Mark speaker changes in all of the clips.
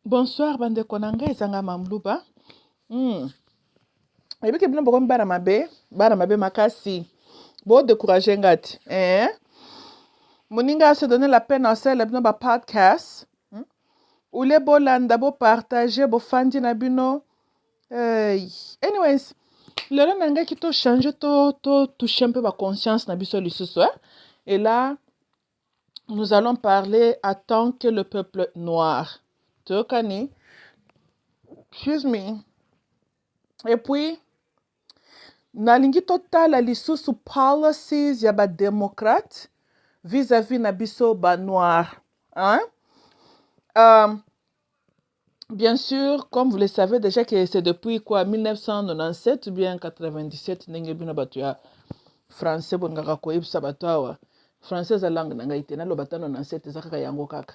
Speaker 1: Bonsoir, bande konanga ezanga Muluba. Ebi ke bino boko bana mabe makasi. Bo décourager ngati. Moninga se donner la peine à celle bino ba podcast. Ou les bolanda bo partager bo fandi na bino. Anyways, le nanga ki to changer to toucher un peu ma conscience na biso lisusu. Et là, nous allons parler à tant que le peuple noir. Tokani. Excuse me. Et puis, nalingi totala lisusu policies ya ba démocrate vis-à-vis na biso ba noir. Hein? Bien sûr, comme vous le savez déjà que c'est depuis quoi 1997 ou bien 97 ndenge bino batu ya français bongaka koyebisa bato awa. Français za langue nanga ite naloba ta 97 eza kaka yango kaka.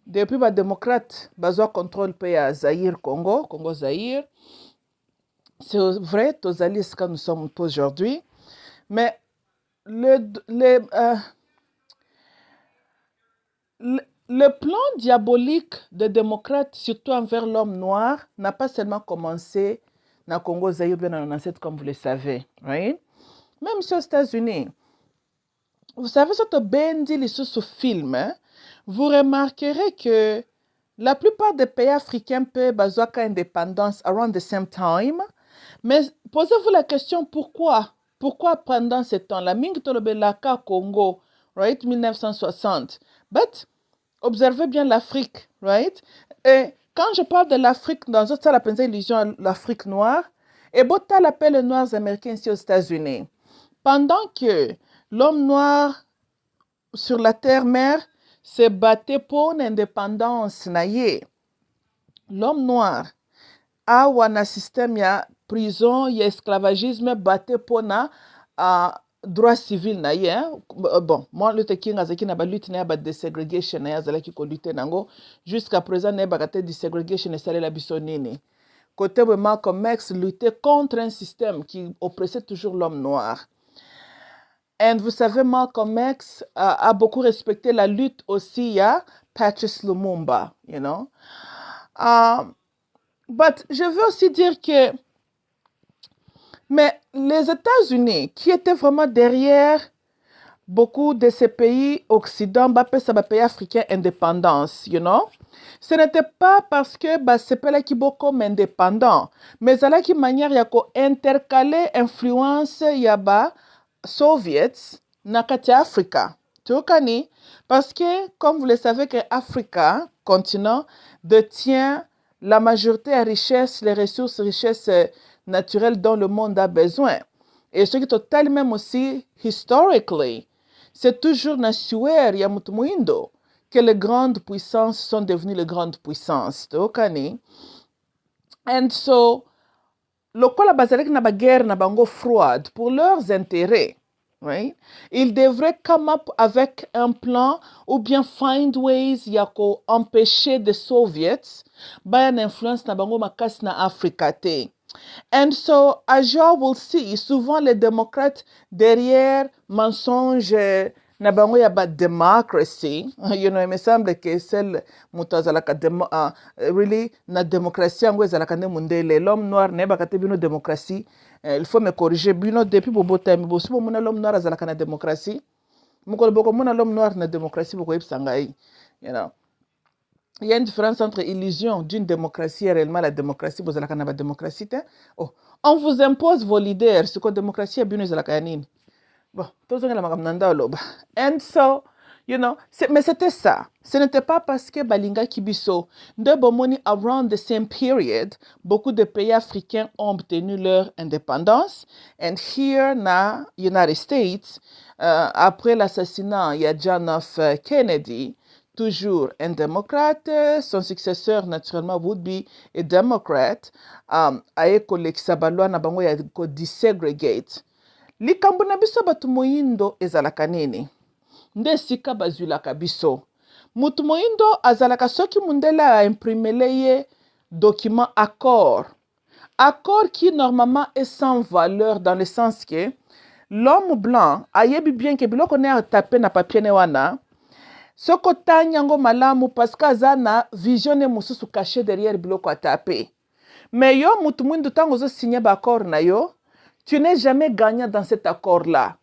Speaker 1: Depuis ba démocrate bazwa contrôle pe ya Zaïre Congo Zaïre. C'est vrai, tozali ce que nous sommes aujourd'hui, mais le plan diabolique des démocrates, surtout envers l'homme noir, n'a pas seulement commencé dans Congo Zaïre bien en 97 comme vous le savez, right? Même si aux États-Unis, vous savez ce que Ben dit sur ce film, hein? Vous remarquerez que la plupart des pays africains peuvent avoir indépendance around the same time. Mais posez-vous la question pourquoi? Pourquoi pendant ce temps-là? Ming Tolobelaka Congo, right? 1960. But observez bien l'Afrique, right? Et quand je parle de l'Afrique, dans notre salle, la illusion l'Afrique noire, et Bota l'appelle les Noirs américains ici aux États-Unis. Pendant que l'homme noir sur la terre-mère se battait pour l'indépendance, l'homme noir a un système ya prison, il y a esclavagisme, batté Pona droit civil na ye. Bon, moi le teking azaki na ba lutte na ba desegregation na azalaki ko lutter nango jusqu'à présent na ba kate desegregation esale la bisonini. Côté de Malcolm X luttait contre un système qui oppressait toujours l'homme noir. Et vous savez, Malcolm X a beaucoup respecté la lutte aussi à Patrice Lumumba, you know. But je veux aussi dire que mais les États-Unis, qui étaient vraiment derrière beaucoup de ces pays occidentaux, ces pays africains indépendance, you know, ce n'était pas parce que ces pays qui sont comme indépendants, mais c'est la manière ya ko intercaler influence yaba soviets na kati Africa. Tukani parce que comme vous le savez que Africa continent détient la majorité des richesses, les richesses naturelles dont le monde a besoin. Et ce qui est totalement aussi, historically, c'est toujours nasuer ya mutumuindo que les grandes puissances sont devenues les grandes puissances. Okay? And so, le la bazalek na ba guerre na bango froide pour leurs intérêts. Right? Ils devraient come up avec un plan ou bien find ways yako empêcher des soviets by an influence na bango makas na Africa te. And so, as you will see, souvent les démocrates derrière mensonge na bango ya ba democracy, you know, il me semble que celle mutazalaka really na démocratie yango ezalaka ne Mindele, l'homme noir ne ba kate bino démocratie. Il faut me corriger bino depuis bobo time bo sibo mona l'homme noir azalaka na démocratie. Mukolo boko mona l'homme noir na démocratie boko yebsangai, you know. Il y a une différence entre illusion d'une démocratie et réellement la démocratie. Vous avez la démocratie. Oh. On vous impose vos leaders. Ce que la démocratie est bien, bon, tout le monde. And so, you know, mais c'était ça. Ce n'était pas parce que Balinga Kibiso, de Bomoni around the same period, beaucoup de pays africains ont obtenu leur indépendance. And here, na United States, après l'assassinat, il y a John F. Kennedy, toujours un démocrate, son successeur naturellement would be a Democrat, aye kolekisa balwa na bango ya ko desegregate. Likambo na biso batu moyindo ezalaka nini? Nde sika bazwilaka biso. Mutu moyindo azalaka soki Mindele a imprimé ye document accord. Accord qui normalement est sans valeur dans le sens que l'homme blanc ayebi bien que biloko ne a tapé na papier ne wana Soko tanyango malamu parce que azana vision ne mususu caché derrière biloko à taper. Mais yo mutu mwindu tango zo signer ba accord na yo, tu n'es jamais gagnant dans cet accord-là.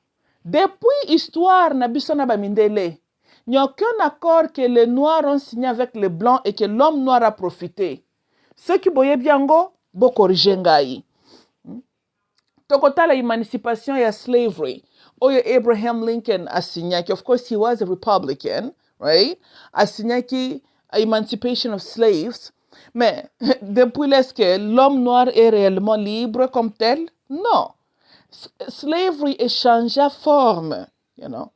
Speaker 1: Depuis histoire na biso na ba Mindele, il n'y a aucun accord que les noirs ont signé avec les blancs et que l'homme noir a profité. Ceux qui boye biango, bo corriger ngai. Tokota la emancipation ya slavery. Oyo Abraham Lincoln a signé, of course he was a Republican, right? A signé qui emancipation of slaves. Mais depuis est-ce que l'homme noir est réellement libre comme tel? Non. Slavery est changé forme, you know.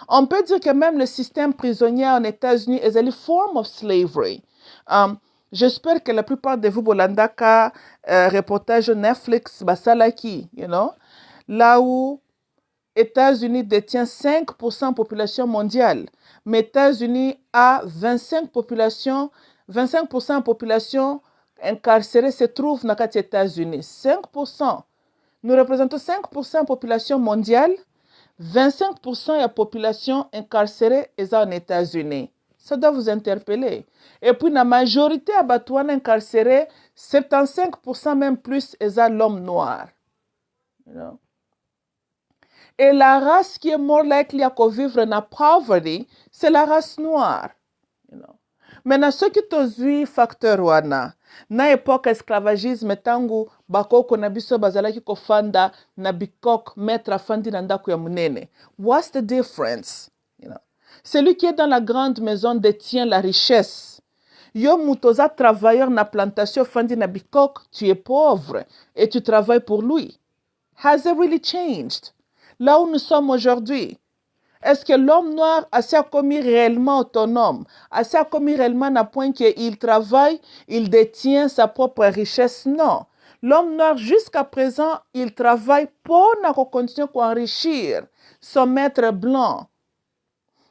Speaker 1: On peut dire que même le système prisonnier en États-Unis est une forme of slavery. J'espère que la plupart de vous, Bolandaka, reportage Netflix, Basalaki, you know, là où États-Unis détient 5% de population mondiale, mais États-Unis a 25% de population incarcérée se trouve dans les États-Unis. 5%. Nous représentons 5% de la population mondiale, 25% de la population incarcérée est aux États-Unis. Ça doit vous interpeller. Et puis, la majorité de Batouane incarcérés, 75% même plus est à l'homme noir. You know? Et la race qui est more likely à vivre dans la pauvreté, c'est la race noire. You know? Maintenant, ce qui est facteur wana, na époque esclavagisme tangu bakoko na biso bazalaki kofanda na bikok mettre afandi na ndako ya munene. What's the difference? You know? Celui qui est dans la grande maison détient la richesse. Yo mutoza travailleur na plantation fandi na bikok, tu es pauvre et tu travailles pour lui. Has it really changed? Là où nous sommes aujourd'hui, est-ce que l'homme noir a s'est commis réellement autonome, a s'est commis réellement à point qu'il travaille, il détient sa propre richesse? Non. L'homme noir, jusqu'à présent, il travaille pour continuer à enrichir son maître blanc.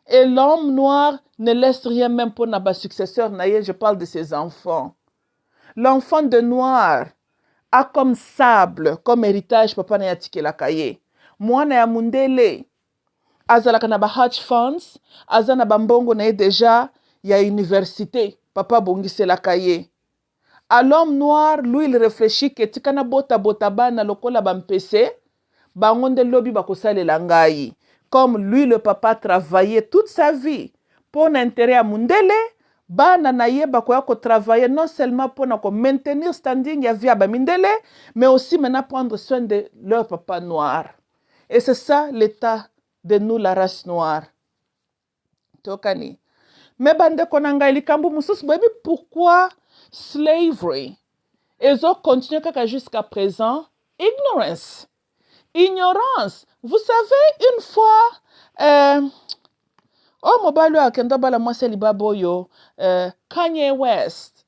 Speaker 1: Et l'homme noir ne laisse rien même pour nos successeurs. Je parle de ses enfants. L'enfant de noir a comme sable, comme héritage, papa na yatike la kaye. Moi na ya Mindele. Azalaka na ba hedge funds, azana bambongo na déjà ya université, papa bongise la kaye. À l'homme noir, lui il réfléchit que tikana bota bana lokola bampese, bangonde lobi bakosale langai. Comme lui le papa travaillait toute sa vie pour l'intérêt à Mindele, bana na ye bakoya ko travailler non seulement pour maintenir standing ya vie à Mindele, mais aussi maintenant prendre soin de leur papa noir. Et c'est ça l'état de nous, la race noire. Tokani. Mais bande konanga ilikambu musus baby, pourquoi slavery? Ils ont continué jusqu'à présent. Ignorance. Ignorance. Vous savez, une fois, oh, mobile akenda bala mwase libaboyo, Kanye West.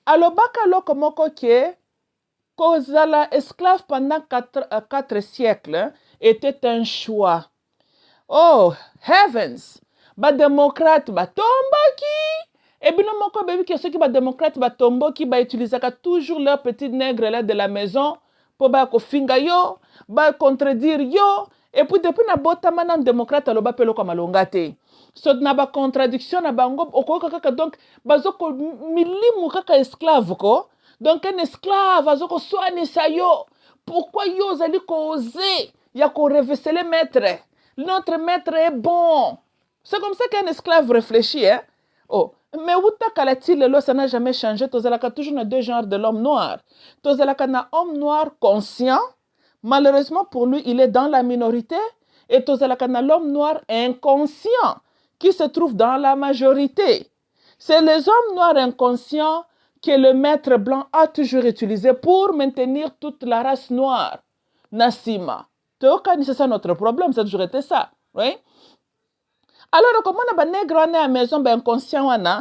Speaker 1: Alobaka loko moko ke, kozala esclave pendant 4 siècles, était un choix. Oh, heavens! Ba démocrate ba tombaki. Et bien, moko baby que ceux qui ba démocrate ba tomboki ba utilisaka toujours leur petit nègre là de la maison pour ba ko finga yo, ba contredire yo. Et puis depuis na bota maintenant démocrate aloba pelo comme alongate. So na ba contradiction na bango okoka kaka donc bazoko milimu kaka esclave ko. Donc un esclave azoko soigner sa yo. Pourquoi yo zali ko oser ya ko reverser les maîtres? Notre maître est bon. C'est comme ça qu'un esclave réfléchit, hein? Oh, mais où ta kalati le ça n'a jamais changé. Tozalaka toujours na deux genres de l'homme noir. Tozalaka na homme noir conscient. Malheureusement pour lui, il est dans la minorité. Et tozalaka na l'homme noir inconscient qui se trouve dans la majorité. C'est les hommes noirs inconscients que le maître blanc a toujours utilisé pour maintenir toute la race noire. Nasima. C'est ça notre problème, ça a toujours été ça. Oui? Alors, comment on a nègre à la maison, ben inconscient, on a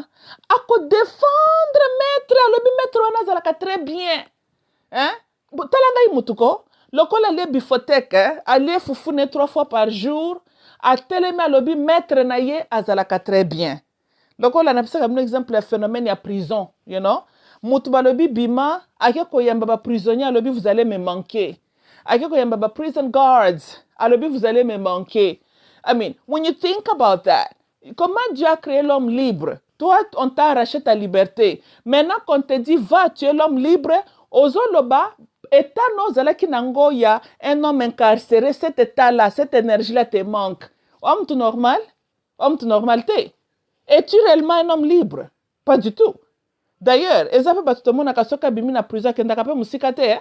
Speaker 1: défendre maître, le maître, on a zalaka très bien. Hein? Talanga imutuko, le col allait bifothèque, allait foufouner 3 fois par jour, à téléma lobby maître naye à zalaka très bien. Le col a un exemple, le phénomène à prison, you know? Mutuba lobby bima, à quelque yamba prisonnier, lobby vous allez me manquer. À quelque yamba prison guards, à lobby vous allez me manquer. I mean, when you think about that, Comment Dieu a créé l'homme libre? Toi, on t'a arraché ta liberté. Maintenant qu'on te dit, va, tu es l'homme libre, Ozoloba, état nozala kinango ya un homme incarcéré, cet état-là, cette énergie-là te manque. Homme tout normal? Homme tout normalité. Es-tu réellement un homme libre? Pas du tout. D'ailleurs, ezape batutomo na kasoka bimi na prison kenda kape musika te.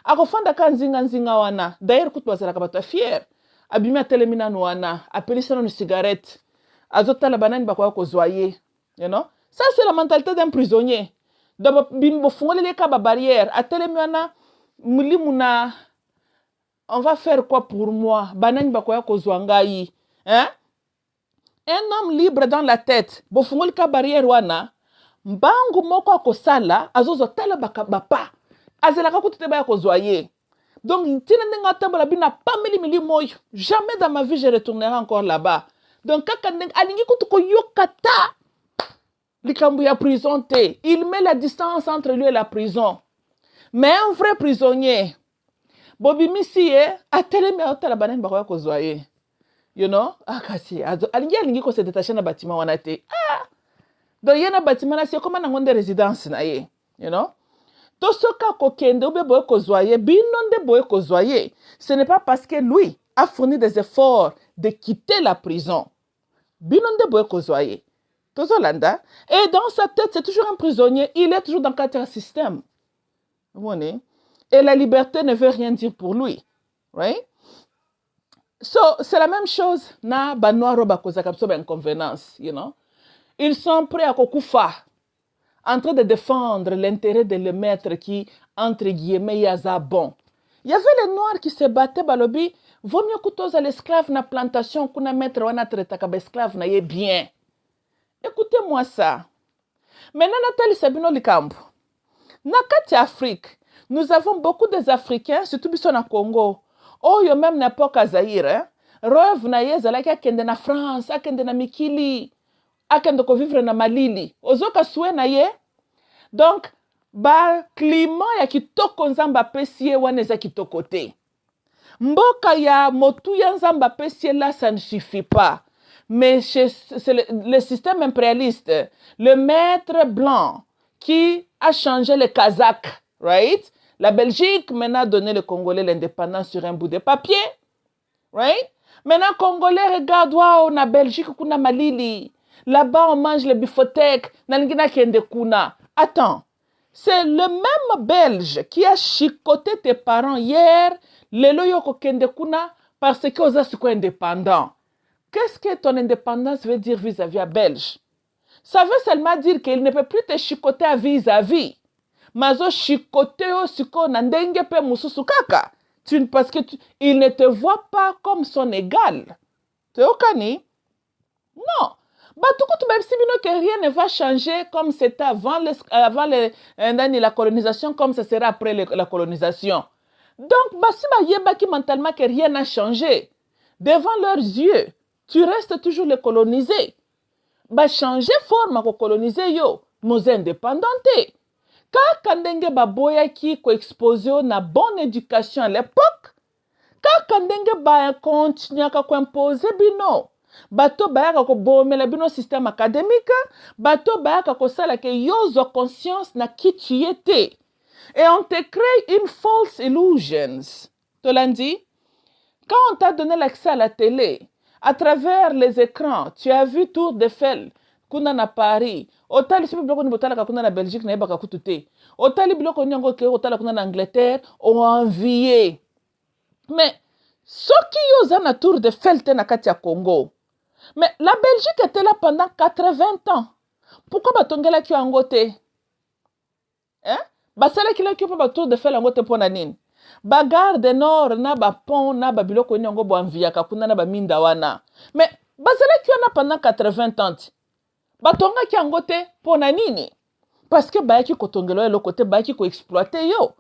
Speaker 1: Akofanda ka nzinga wana. D'ailleurs, kutu bazalaka bato fier. Abimi atelemi nanu wana. Apelisa nanu cigarette. Azotala banani bakoya kozwaye. You know? Ça, c'est la mentalité d'un prisonnier. Donc, bimbo fungolele ka ba barrière. Atelemi wana. Mulimuna. On va faire quoi pour moi? Banani bakoya kozwa ngai. Hein? Un homme libre dans la tête. Bofungoli ka barrière wana. Mbangu moko akosala azozo tala bapa azelaka kutute ba kozwaye. Donc tina ndenga tambola bina pameli mili moyo, jamais dans ma vie je retournerai encore là-bas. Donc kaka ndenga alingi kutu ko yokata likambu ya prison te. Il met la distance entre lui et la prison. Mais un vrai prisonnier bobi misie atelemi otala banani bakoya kozwaye. You know? Akasi alingi ko se détacher na bâtiment wana te. Donc, il y a un bâtiment, c'est comme un de résidence. You know? Tout ce qu'il ce n'est pas parce que lui a fourni des efforts de quitter la prison. Et dans sa tête, c'est toujours un prisonnier. Il est toujours dans un système. Et la liberté ne veut rien dire pour lui. Right? So, c'est la même chose. Na banwa roba kozakapso ba inconvénance, you know? Ils sont prêts à Kokufa, en train de défendre l'intérêt de le maître qui, entre guillemets, yaza bon. Il y avait les Noirs qui se battaient, balobi, vaut mieux que l'esclave na plantation, qu'on a maître wana traitaka ba esclave na ye bien. Écoutez-moi ça. Maintenant, Nathalie Sabino Likambo. Nakati Afrique, nous avons beaucoup des Africains, surtout biso na Congo. Oh, yo même n'importe quoi Zaire, rêve na ye zalaki akende na France, akende na Mikili. Akende ko vivre na Malili. Ozoka soué na ye. Donc, ba climat ya kitoko nzamba pesie waneza kitoko te. Mboka ya motu ya nzamba pesie là, ça ne suffit pas. Mais c'est le système impérialiste, le maître blanc qui a changé les Kazakhs, right? La Belgique maintenant a donné le Congolais l'indépendance sur un bout de papier, right? Maintenant, Congolais, regarde, waouh, na Belgique, kuna Malili. Là-bas, on mange les bifothèques. Attends, c'est le même Belge qui a chicoté tes parents hier, parce que vous êtes indépendant. Qu'est-ce que ton indépendance veut dire vis-à-vis à Belge? Ça veut seulement dire qu'il ne peut plus te chicoter à vis-à-vis. Mazo chicoté au suko nandenge pe mususu kaka. Parce que il ne te voit pas comme son égal. Tu es au cani? Non. Même si que rien ne va changer comme c'était avant la colonisation, comme ce sera après la colonisation. Donc, si mentalement que rien n'a changé, devant leurs yeux, tu restes toujours les colonisés. Changer forme à coloniser nos indépendants. Quand kandenge baboya qui ko exposé na bonne éducation à l'époque, quand kandenge continue à imposer bino. Bato bayaka ko bomela bino système académique, bato bayaka ko sala ke yozo conscience na qui tu étais. Et on te crée une false illusion. Tolandi, quand on t'a donné l'accès à la télé, à travers les écrans, tu as vu Tour d'Eiffel, kuna na Paris, otali sibi bloko ni botala ka kuna na Belgique na yebaka kutute. Otali bloko ni ngo ke otala kuna na Angleterre, ont envié. Mais ce qui yoza na Tour d'Eiffel te na kati ya Congo. Mais la Belgique était là pendant 80 ans. Pourquoi batongela ki angote? Hein? Basala ki la ki pa Tour d'Eiffel angote pona nini? Ba gare de nord na ba pont na ba biloko ni ngo bo anviaka kuna na ba minda wana. Mais basala ki na pendant 80 ans. Batonga ki angote pona nini? Parce que ba ki kotongelo le côté ba ki ko exploiter yo.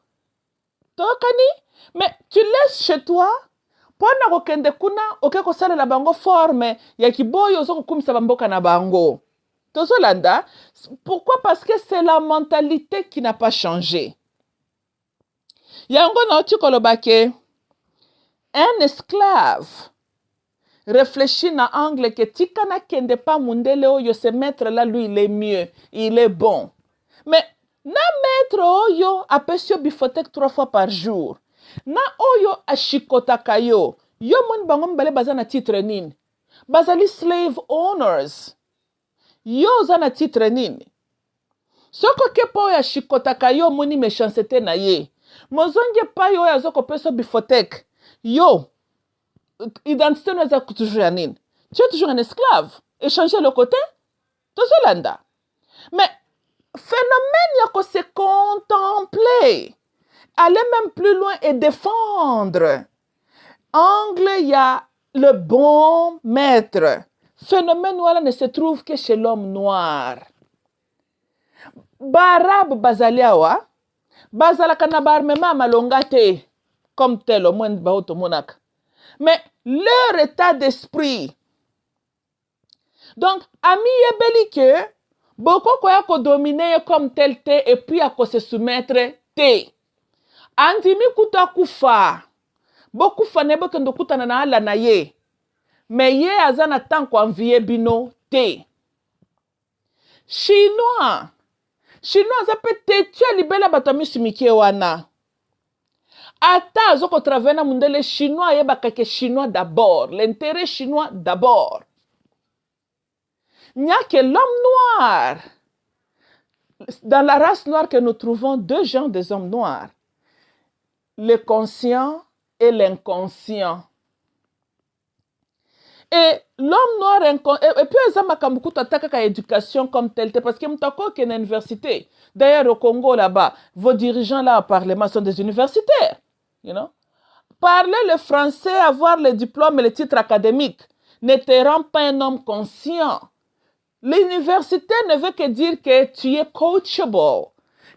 Speaker 1: Tokani? Mais tu laisses chez toi Pona kokende kuna oke kosala la bango forme ya kiboyo ozo kokumisa bamboka na bango. Tozolanda, pourquoi? Parce que c'est la mentalité qui n'a pas changé. Yango na oti kolobake, un esclave réfléchit na angle que tikana kende pa Mindele oyo, ce maître là, lui, il est mieux, il est bon. Mais na maître oyo apesio bifotek 3 fois par jour. Na oyo ashikotaka yo. Yo mon bango mbale baza na titre nini. Bazali slave owners. Yo za na titre nini. Soko ke pa oyo ashikotaka yo moni méchanceté na ye. Mozonge pa yo ya zoko peso bifotek. Yo, identité no za toujours ya nini. Tu es toujours un esclave. Échanger le côté. Tozolanda. Mais phénomène yako se contempler. Aller même plus loin et défendre. Angle, il y a le bon maître. Phénomène voilà ne se trouve que chez l'homme noir. Barab bazaliawa, bazalaka na barmema malongate, comme tel au moins baoto monak. Mais leur état d'esprit. Donc, ami yebeli que, beaucoup quoi ko dominer comme tel te et puis à se soumettre te. Andimi kuta kufa. Beaucoup fanebo kendo kuta na ala na ye. Mais ye azana tan ko envier bino te. Chinois zape te tia libela batami sumike wana. Ata zoko travena Mindele chinois ye bakake chinois d'abord. L'intérêt chinois d'abord. Il n'y a que l'homme noir. Dans la race noire que nous trouvons deux genres des hommes noirs. Le conscient et l'inconscient. Et l'homme noir, et puis ils ont beaucoup d'attaques à l'éducation comme telle, parce que m'tako qui est une université. D'ailleurs, au Congo, là-bas, vos dirigeants là au Parlement sont des universitaires. You know? Parler le français, avoir le diplôme et le titre académique ne te rend pas un homme conscient. L'université ne veut que dire que tu es coachable.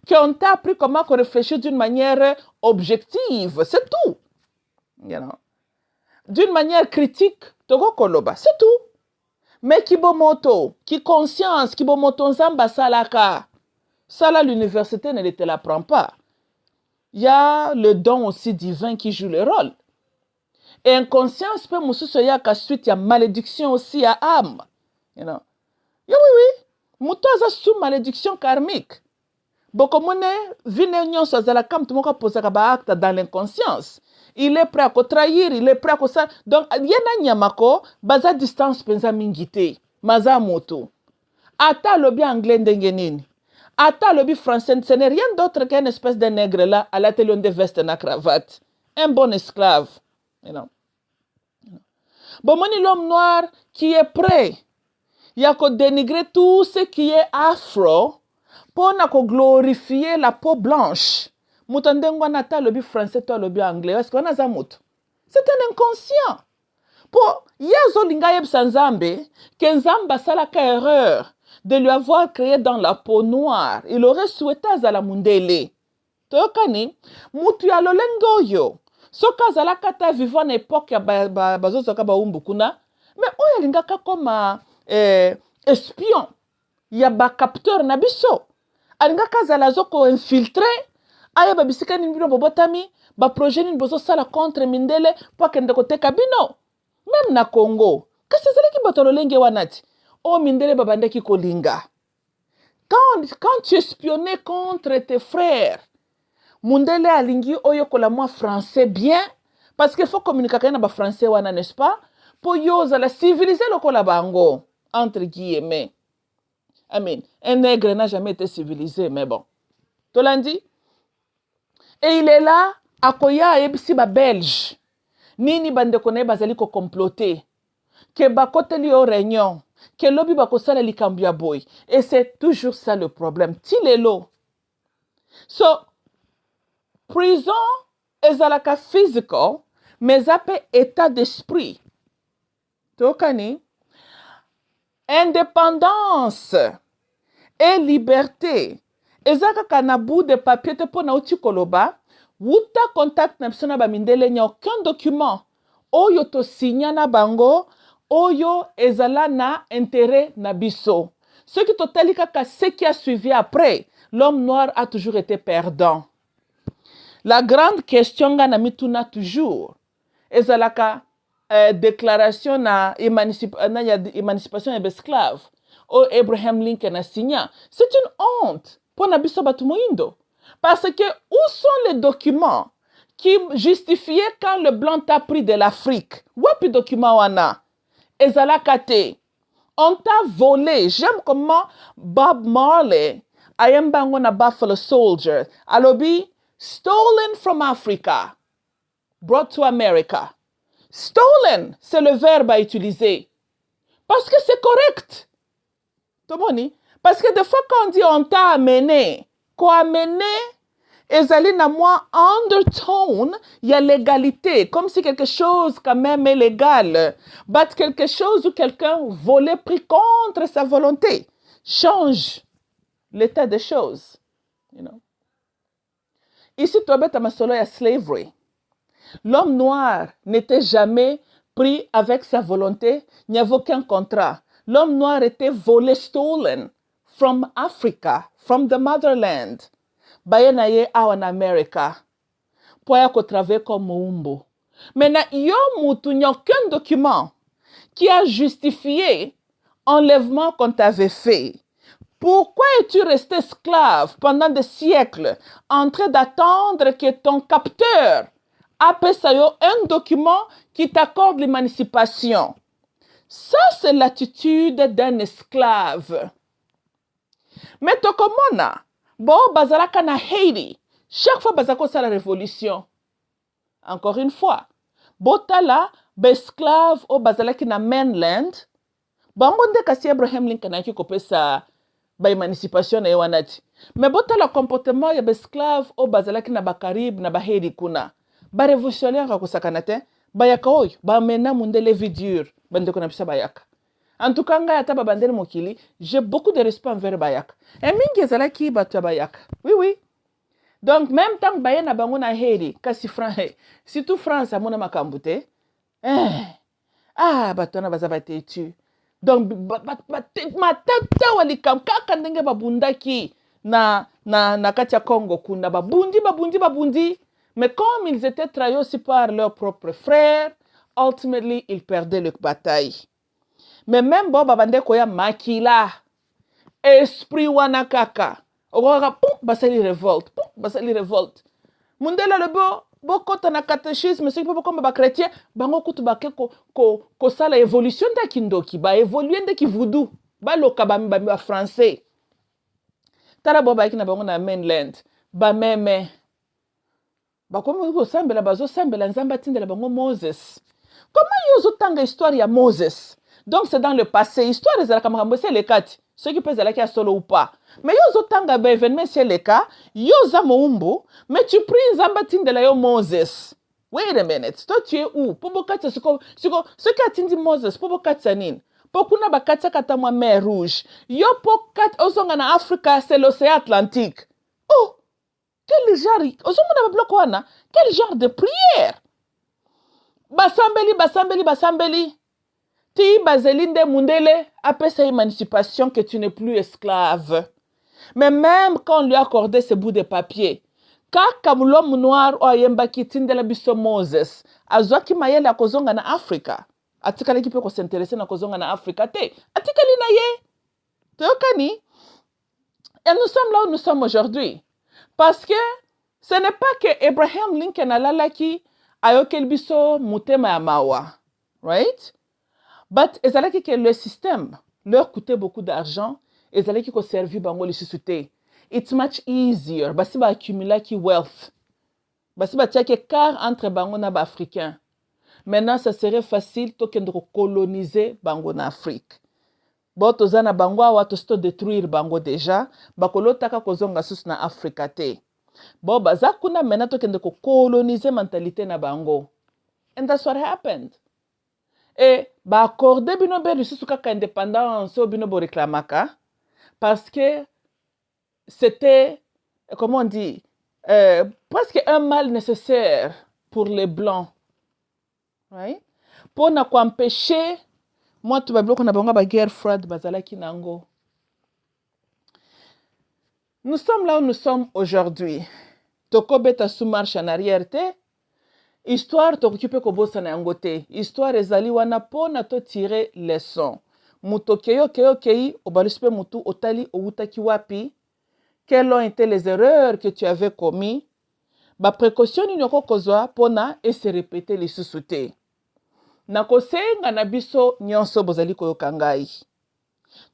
Speaker 1: Qu'on t'a appris comment réfléchir d'une manière objective. C'est tout. You know? D'une manière critique, c'est tout. Mais qui moto, qui conscience, qui moto nzamba salaka. Ça là, l'université ne te l'apprend pas. Il y a le don aussi divin qui joue le rôle. Et inconscience peut mousser soya qu'à suite il y a malédiction aussi à âme. You know? Oui. Mouto a sous malédiction karmique. Beaucoup mone vine nyon so zala kam tumoka posaka ba acte dans l'inconscience. Il est prêt à trahir, il est prêt à ça. Donc yena nyamako baza distance penza mingite, maza moto. Ata lobi anglais ndenge nini. Ata lobi français, ce n'est rien d'autre qu'une espèce de nègre là à la télé de veste na cravate. Un bon esclave. You know. Bon moni l'homme noir qui est prêt. Il y a qu'à dénigrer tout ce qui est afro. Pona ko glorifier la peau blanche. Mutandengwa nata lobi français toi lobi anglais. Est-ce qu'on a ça mout? C'est un inconscient. Pour yazo linga yeb sanzambe, que nzamba salaka erreur de lui avoir créé dans la peau noire. Il aurait souhaité à la Mindele. Tokani, mutu ya lolengo yo. Soka zalaka ta vivant en époque ya bazo soka ba umbukuna. Mais oya lingaka comme espion. Ya ba capteur na biso. Alinga kazala zoko infiltré aya babisika ni bino bobotami ba projet ni bozo sala contre Mindele pour kende kote kabino même na Congo kasi zala ki batolo lenge wanati o Mindele babande ki kolinga quand tu espionnais contre tes frères Mindele alingi oyo kola moi français bien parce qu'il faut communiquer kana ba français wana n'est-ce pas pour yo zala civiliser le kola bango entre guillemets. Amen. Un nègre n'a jamais été civilisé, mais bon. Tolandi. Et il est là, à Koya et Bissiba belge. Nini bande kone bazali ko comploter. Que bakote li au réunion. Que lobby bakosala li kambia boy. Et c'est toujours ça le problème. Tilelo. So, prison ezalaka physical, mais après état d'esprit. Tokani. Indépendance et liberté. Ezaka kanabu de papier te pona uti koloba. Wuta contact na psona ba Mindele nya aucun document. Oyo to signa na bango. Oyo ezala na intérêt na biso. Ce qui totalika ka ce qui a suivi après. L'homme noir a toujours été perdant. La grande question nga na mituna toujours. Ezalaka déclaration na émancipation des esclaves au Abraham Lincoln a signé. C'est une honte pour Nabiso Batumuindo. Parce que où sont les documents qui justifiaient quand le blanc t'a pris de l'Afrique? Wapi document wana? Ezala kate. On t'a volé. J'aime comment Bob Marley, I am bango na Buffalo Soldier, alobi, stolen from Africa, brought to America. Stolen, c'est le verbe à utiliser. Parce que c'est correct. Tomoni? Parce que des fois quand on dit on t'a amené, qu'on amené, ezali na moi undertone, il y a l'égalité, comme si quelque chose quand même est légal. But quelque chose où quelqu'un volait pris contre sa volonté change l'état des choses. You know? Ici, tu as ma solo ya slavery. L'homme noir n'était jamais pris avec sa volonté, il n'y avait aucun contrat. L'homme noir était volé, stolen from Africa, from the motherland. Bayenaye en America. Pour y travailler comme Mumbo. Maintenant, il n'y a aucun document qui a justifié l'enlèvement qu'on t'avait fait. Pourquoi es-tu resté esclave pendant des siècles en train d'attendre que ton capteur appelle un document qui t'accorde l'émancipation? Ça, c'est l'attitude d'un esclave. Mais tokomona, bon, bazalaka na Haiti, chaque fois bazako sa la révolution. Encore une fois, botala, esclave au bazalaki na mainland, bangonde kasi Abraham Lincoln a kopé sa ba émancipation na ewanati. Mais botala comportement ya esclave au bazalaki na bakarib na bahedi kuna. Ba révolutionnaire ka kosakanate, bayaka oyo, ba mena Mindele vie dure, bande ko na bisa bayaka. En tout cas, j'ai beaucoup de respect envers Bayak. Et mingi ezalaki batu Bayak. Oui, oui. Donc, même tant que Bayak na bango na heri, kasi si tout France a mona makambute, batu na baza bate tu. Donc, matata walikam kaka ndenge babundaki na katia Congo kuna babundi. Mais comme ils étaient trahis aussi par leurs propres frères, ultimately, ils perdaient leur bataille. Mais même Boba Bande Koya Makila, esprit Wanakaka, Aurora, basali révolte. Mundela le bo kota na catéchisme, c'est pas comme ba chrétien, bango kutu ba ko sala évolution da kindoki, ba évoluer ndeki voodoo, ba loka ba français. Tala Boba ki na bango na mainland, ba meme. Ba comme ko sambela bazo sambela nzamba tindela bango Moses. Comment yozo tanga histoire ya Moses? Donc c'est dans le passé. Histoire des Alakamarambos, c'est les quatre. Ceux qui peuvent aller à solo ou pas. Mais yo tanga ba événement c'est le cas. Yo zamoumbo. Mais tu pries Zambatin de la yo Moses. Wait a minute. Toi tu es où? Pobokatsa ce qui a tindi Moses. Pobokatsa nin. Pokuna bakatsa kata moi mer rouge. Yo pokat ozonga na Africa c'est l'océan Atlantique. Oh! Quel genre? Ozonga na bloc wana. Quel genre de prière? Basambeli. Ti bazelinde Mindele après sa émancipation que tu n'es plus esclave. Mais même quand on lui a accordé ce bout de papier, kaka l'homme noir o ayemba kitinde la biso Moses, azwaki mayele akozonga na Afrika. Atikali ki pe ko s'intéresser na kozonga na Afrika te. Atikali na ye. Teokani. Et nous sommes là où nous sommes aujourd'hui. Parce que ce n'est pas que Abraham Lincoln alalaki ayokel biso mutema ya mawa. Right? But ezalaki que le système leur coûtait beaucoup d'argent, ezalaki ko servi bango li susute. It's much easier basi ba accumuler ki wealth. Basi ba tiake car entre bango na ba africain. Maintenant ça serait facile to kendo coloniser bango na Afrique. Boto zana bango wa to sto détruire bango déjà, bakolotaka kozonga sus na Afrika te. Bo bazakuna maintenant to kendo coloniser mentalité na bango. And that's what happened. Et ba accordé bino be lisusu kaka indépendance au bino bo réclamaka parce que c'était comment on dit presque un mal nécessaire pour les blancs, right? Pona ko empêcher moi tu vas bloquer na bango ba guerre froide bazalaki nango. Nous sommes là où nous sommes aujourd'hui. Toko beta sous marche en arrière te histoire tokoki kobosana yango te. Histoire ezali wana pona to tirer leçon. Muto kei obalisi pe mutu otali outaki wapi. Quelles ont été les erreurs que tu avais commis? Ba précaution nini okokozwa pona et se répéter les sous-soutés. Nakosenga na biso nyonso bozali koyoka ngai.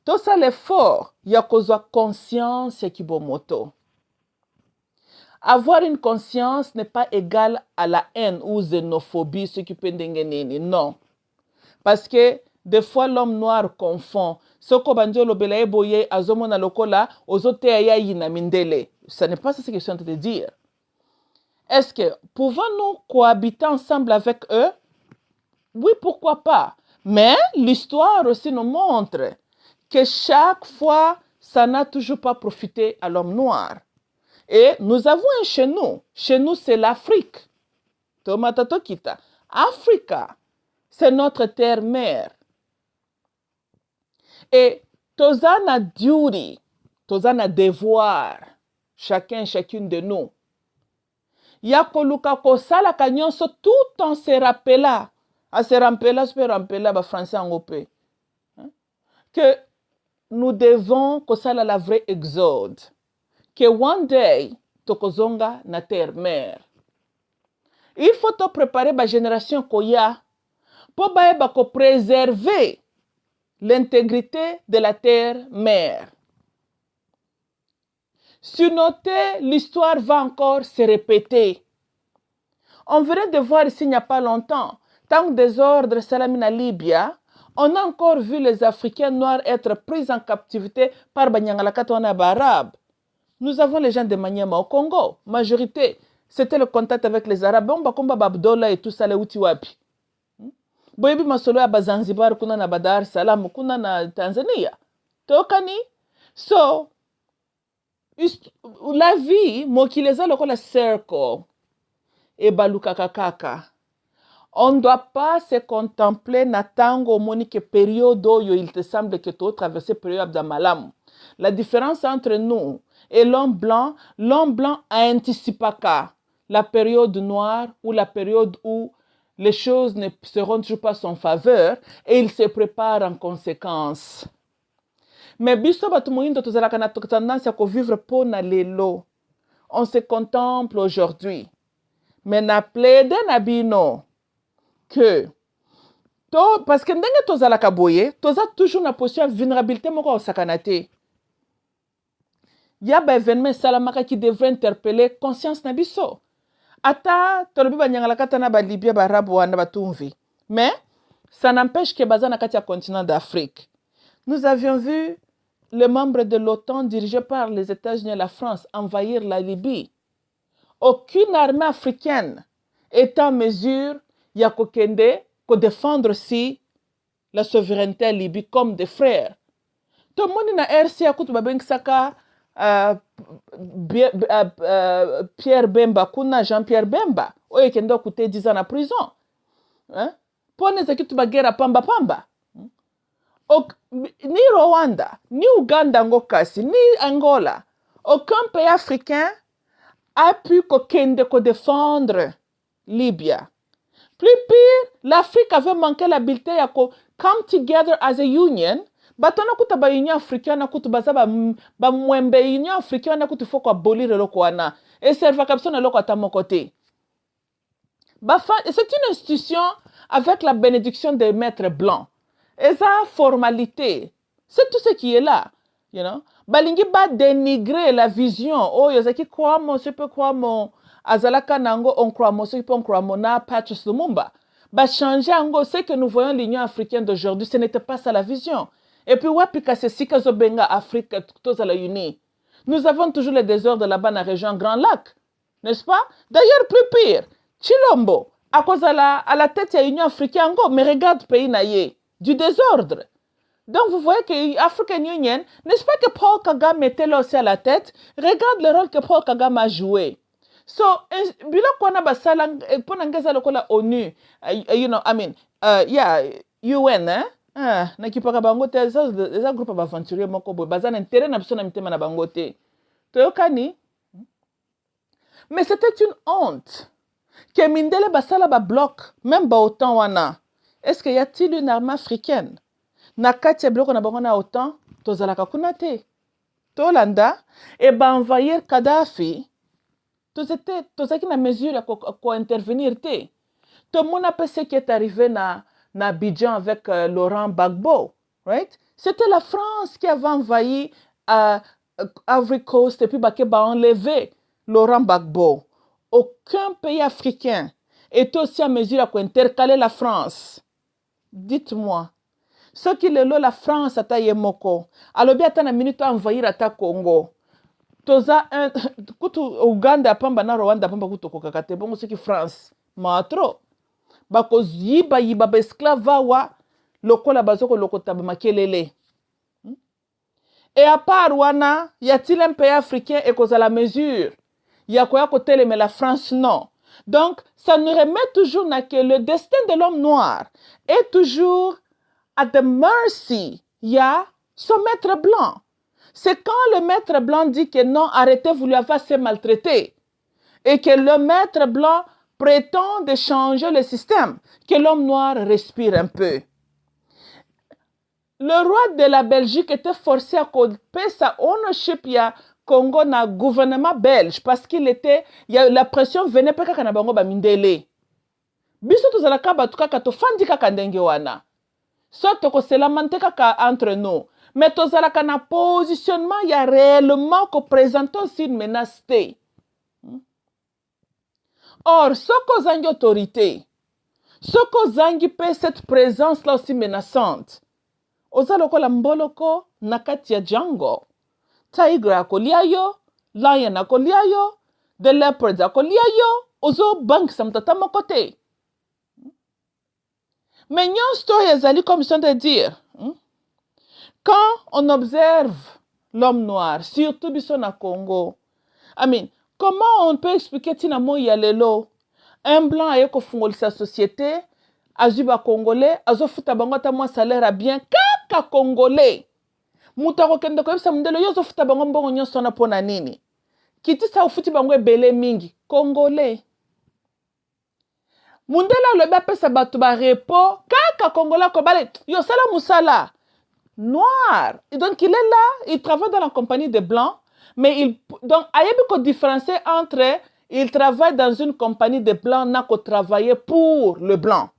Speaker 1: Tosa l'effort ya kozwa conscience ya kibomoto. Avoir une conscience n'est pas égal à la haine ou xénophobie, ce qui peut ndengeneni. Non. Parce que des fois l'homme noir confond. Soko banjo lobela eboye azomona lokola ozote ya yina Mindele. Ce n'est pas ça ce que je suis en train de dire. Est-ce que pouvons-nous cohabiter ensemble avec eux? Oui, pourquoi pas. Mais l'histoire aussi nous montre que chaque fois, ça n'a toujours pas profité à l'homme noir. Et nous avons un chez nous. Chez nous, c'est l'Afrique. Tomatato kita. Africa, c'est notre terre-mère. Et tozana duty, tozana devoir, chacune de nous. Yakoluka kosala kanyonso tout en se rappelant. A se rappeler, je peux rappeler ba français en opé. Que nous devons kosala la vraie exode. Que one day, tokozonga na terre-mère. Il faut te préparer ba génération koya pour préserver l'intégrité de la terre-mère. Sur nos terres, l'histoire va encore se répéter. On venait de voir ici il n'y a pas longtemps, tant que désordre Salamina Libya, on a encore vu les Africains noirs être pris en captivité par Banyangalakatouana Arabes. Nous avons les gens de Maniema au Congo, majorité. C'était le contact avec les Arabes. On va combattre Abdullah et tout ça, les Utiwapi. Boyebi masolo ya Zanzibar, kuna na Dar es Salaam, kuna na Tanzania. Tokani? So, la vie, mokileza lokola circle, et balukakakaka. On ne doit pas se contempler na tango monique période où il te semble que tu as traversé période d'Amalam. La différence entre nous et l'homme blanc a anticipé la période noire ou la période où les choses ne seront toujours pas en faveur et il se prépare en conséquence. Mais biso batu moyindo tozalaka na tendance à vivre Pona lelo. On se contemple aujourd'hui. Mais na plaide na bino que parce que ndenge tozalaka boye, toza toujours na position de vulnérabilité moko sakanate. Ya ba événement salamaka qui devrait interpeller conscience na biso. Ata tolobi banyangalaka tana ba Libye ba Arabu wana batumvi. Mais ça n'empêche que bazana kati ya continent d'Afrique. Nous avions vu les membres de l'OTAN dirigés par les États-Unis et la France envahir la Libye. Aucune armée africaine est en mesure ya kokende ko défendre aussi la souveraineté à Libye comme des frères. Tout le monde na RC akutu babengisaka Pierre Bemba kuna Jean-Pierre Bemba oyo kende okute 10 ans en prison. Hein? Pone zakitu bagera pamba. Ni Rwanda, ni Uganda ngokasi, ni Angola, aucun pays africain a pu défendre Libya. Plus pire, l'Afrique avait manqué l'habileté à come together as a union. Batona kuta ba Union africaine kutu baza ba mwembe Union africaine kutu faut abolir le wana et serva comme ça na loko ata mokote. C'est une institution avec la bénédiction des maîtres blancs. Et ça, formalité, c'est tout ce qui est là. You know? Balingi ba dénigrer la vision. Oh, yozaki kwa mo, je peux croire mon azalaka nango, on croit mo, on croit mon na Patrice Lumumba. Ba changer ango, c'est que nous voyons l'Union africaine d'aujourd'hui, ce n'était pas ça la vision. Et puis, wapika se sika zo benga Afrique, tous à la uni. Nous avons toujours les désordres là-bas dans la région Grand Lac. N'est-ce pas? D'ailleurs, plus pire, Chilombo, à cause à la tête de l'Union africaine, mais regarde pays naïe. Du désordre. Donc vous voyez que l'African Union, n'est-ce pas que Paul Kagame mettait là aussi à la tête? Regarde le rôle que Paul Kagame a joué. So, bila kwa na basala, pona ngeza lokola ONU, you know, I mean, yeah, UN, na kipaka bangote, eza groupe aventurier moko boy, bazana intérêt na biso na mitema na bangote. Toyokani? Mais c'était une honte. Que Mindele basala ba bloc, même ba autant wana. Est-ce qu'il y a-t-il une armée africaine? Na kati ya bloc na bango na autant, tozalaka kuna te. Tolanda, et ba envahir Kadhafi, tozaki na mesure ya ko intervenir te. Tout le monde a ce qui est arrivé na Abidjan avec Laurent Gbagbo, right? C'était la France qui avait envahi Ivory Coast et puis qui a enlevé Laurent Gbagbo. Aucun pays africain est aussi en mesure d'intercaler la France. Dites-moi, ce qui est là, la France a taillé moko. Alors bien, à minute à envahir à Congo. Toza un Ouganda pamba na Rwanda pamba kuto kokakate bongo ce qui France. Matro. Bako yiba ba esclave wa lokola bazoko lokota ba makelele. Et à part wana, y a-t-il un pays africain et cause à la mesure? Y a quoi côté mais la France non. Donc ça nous remet toujours que le destin de l'homme noir est toujours à the mercy. Il y a son maître blanc. C'est quand le maître blanc dit que non, arrêtez, vous lui avez assez maltraité. Et que le maître blanc prétend de changer le système, que l'homme noir respire un peu. Le roi de la Belgique était forcé à couper sa ownership ya Congo na gouvernement belge parce qu'il était, la pression venait pas kaka na bango ba Mindele. Biso tozalaka batu kaka tofandi kaka ndenge wana. So tokoselamante kaka entre nous. Mais tozalaka na positionnement, il y a réellement qu'on présente aussi une menace. Or, ce qu'on a une autorité, ce qu'on a cette présence-là aussi menaçante, ozaloko la mboloko nakati ya jango, tiger akolia yo, lion akolia yo, the leopard akolia yo, ozo bank samtata mokote. Mais nyon story ezali comme je de dire, quand on observe l'homme noir, surtout biso na Congo, comment on peut expliquer tina mo ya lelo un blanc aye ko fungoli sa société, azuba Congolais, azo futa bango ta mo salaire a bien kaka Congolais. Muta ko kende ko yebisa Mindele yo zo futa bango mbongo nyonso na pona nini. Kiti sa ufuti bango ebele mingi Congolais. Mindele alobi apesa bato ba repo kaka Congolais ko bale yo sala musala noir. Et donc il est là, il travaille dans la compagnie des blancs, mais donc ayebi ko différencier entre il travaille dans une compagnie de blancs n'a qu'à travailler pour le blanc.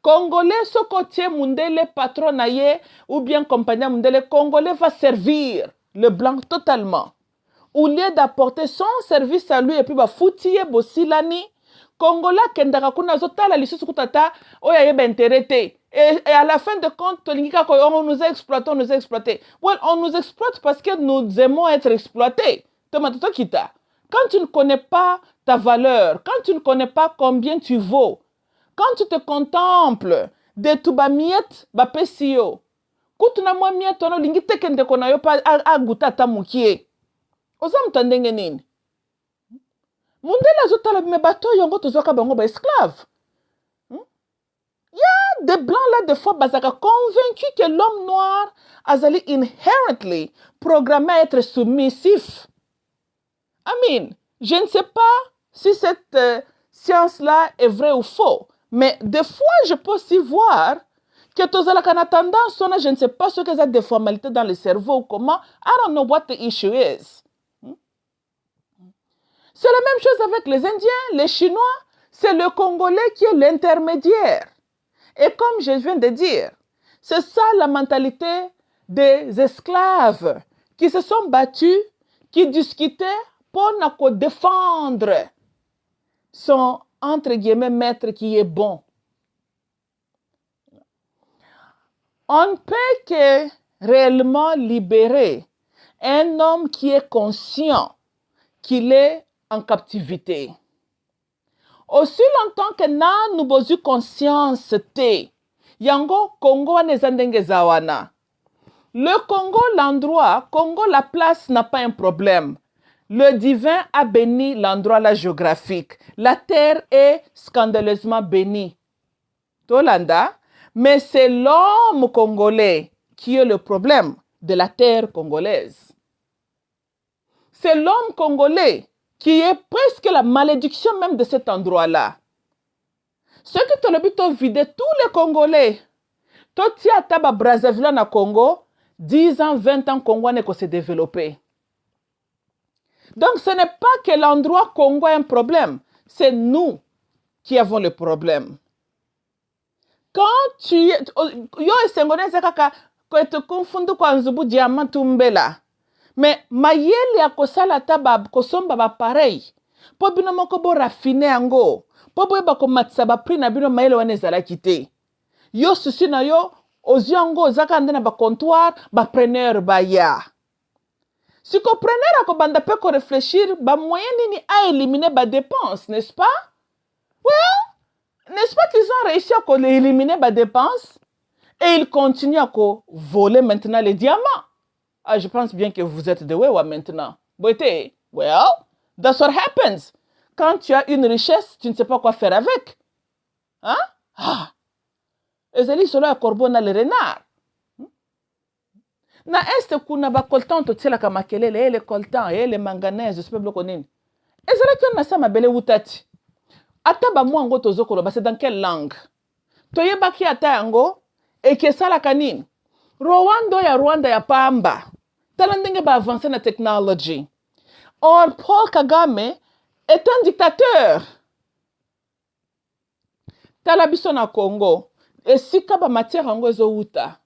Speaker 1: Congolais, ce côté Mindele patron naye ou bien compagnie Mindele, Congolais va servir le blanc totalement. Au lieu d'apporter son service à lui et puis va foutier bosilani, Congolais kendaka kuna zotala lisusu kutata oya yeba intérêt. Et à la fin de compte, on nous a exploité, on nous a exploité. Well, on nous exploite parce que nous aimons être exploités. Quand tu ne connais pas ta valeur, quand tu ne connais pas combien tu vaux, quand tu te contemples de tout ba miette, ba pesio, kutuna mwa miette ono lingi tekende kona yo pa aguta ta mukie. Oza mtandenge nini? Mindele azotala me bato yongo tozoka bango ba esclave. Il y a des blancs là, des fois, bazaka convaincus que l'homme noir azali inherently programmé à être submissif. Je ne sais pas si cette science-là est vraie ou faux, mais des fois, je peux aussi voir que tozalaka na tendance, je ne sais pas ce que c'est des formalités dans le cerveau ou comment. I don't know what the issue is. C'est la même chose avec les Indiens, les Chinois. C'est le Congolais qui est l'intermédiaire. Et comme je viens de dire, c'est ça la mentalité des esclaves qui se sont battus, qui discutaient pour nous défendre son, entre guillemets, maître qui est bon. On ne peut que réellement libérer un homme qui est conscient qu'il est en captivité. Aussi longtemps que nous avons conscience te, yango Congo nezandenge zawana. Le Congo, l'endroit, Congo, la place n'a pas un problème. Le divin a béni l'endroit là géographique. La terre est scandaleusement bénie. Tolanda, mais c'est l'homme congolais qui est le problème de la terre congolaise. C'est l'homme congolais qui est presque la malédiction même de cet endroit-là. Ce qui te le but de vider tous les Congolais. Toi, tu as taba Brazzaville na Congo, 10 ans, 20 ans, Congo n'est que se développer. Donc, ce n'est pas que l'endroit Congo a un problème. C'est nous qui avons le problème. Quand tu... Yo esengone zakaka, ko te confondu kwa nzubu diamant tumbela. Mais mayele ya kosala taba kosomba ba pareil. Po bino moko bo raffiner yango. Po bo ba ko matsa ba prix na bino mayele wane zala kite. Yo susi na yo oziango zaka ndena ba comptoir ba preneur ba ya. Si ko preneur ako banda pe ko réfléchir ba moyen nini a éliminer ba dépenses, n'est-ce pas? Well, n'est-ce pas qu'ils ont réussi à éliminer ma dépense et ils continuent à voler maintenant les diamants? Ah, je pense bien que vous êtes de Wewa maintenant. Batie, well, that's what happens. Quand tu as une richesse, tu ne sais pas quoi faire avec. Hein? Ah. Ezali solo ya corbeau na le renard. Na este kuna ba coltan to tsela ka makelele le coltan et le manganèse, je sais pas bloko nini. Ezali ki na sa mabele wutati. Ata ba mwango tozokolo ba c'est dans quelle langue? Toyebaki ata yango et que ça la kanine. Rwanda ya pamba. Tala ndenge ba avancer na technology. Or Paul Kagame est un dictateur. Tala biso na Congo. Et si ka ba matière yango ezo uta.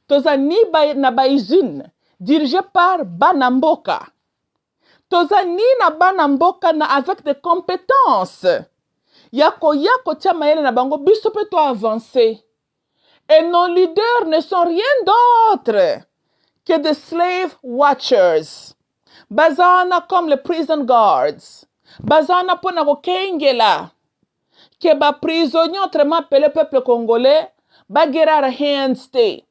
Speaker 1: Toza ni ba na ba usine dirigée par Mboka. Toza ni na Mboka na avec des compétences. Yako tia mayele na bango biso pe to avancer. Et nos leaders ne sont rien d'autre que des slave watchers. Bazana comme les prison guards. Bazana pona ko kengela. Que ba prisonniers autrement appelé peuple congolais, ba guerra handstay.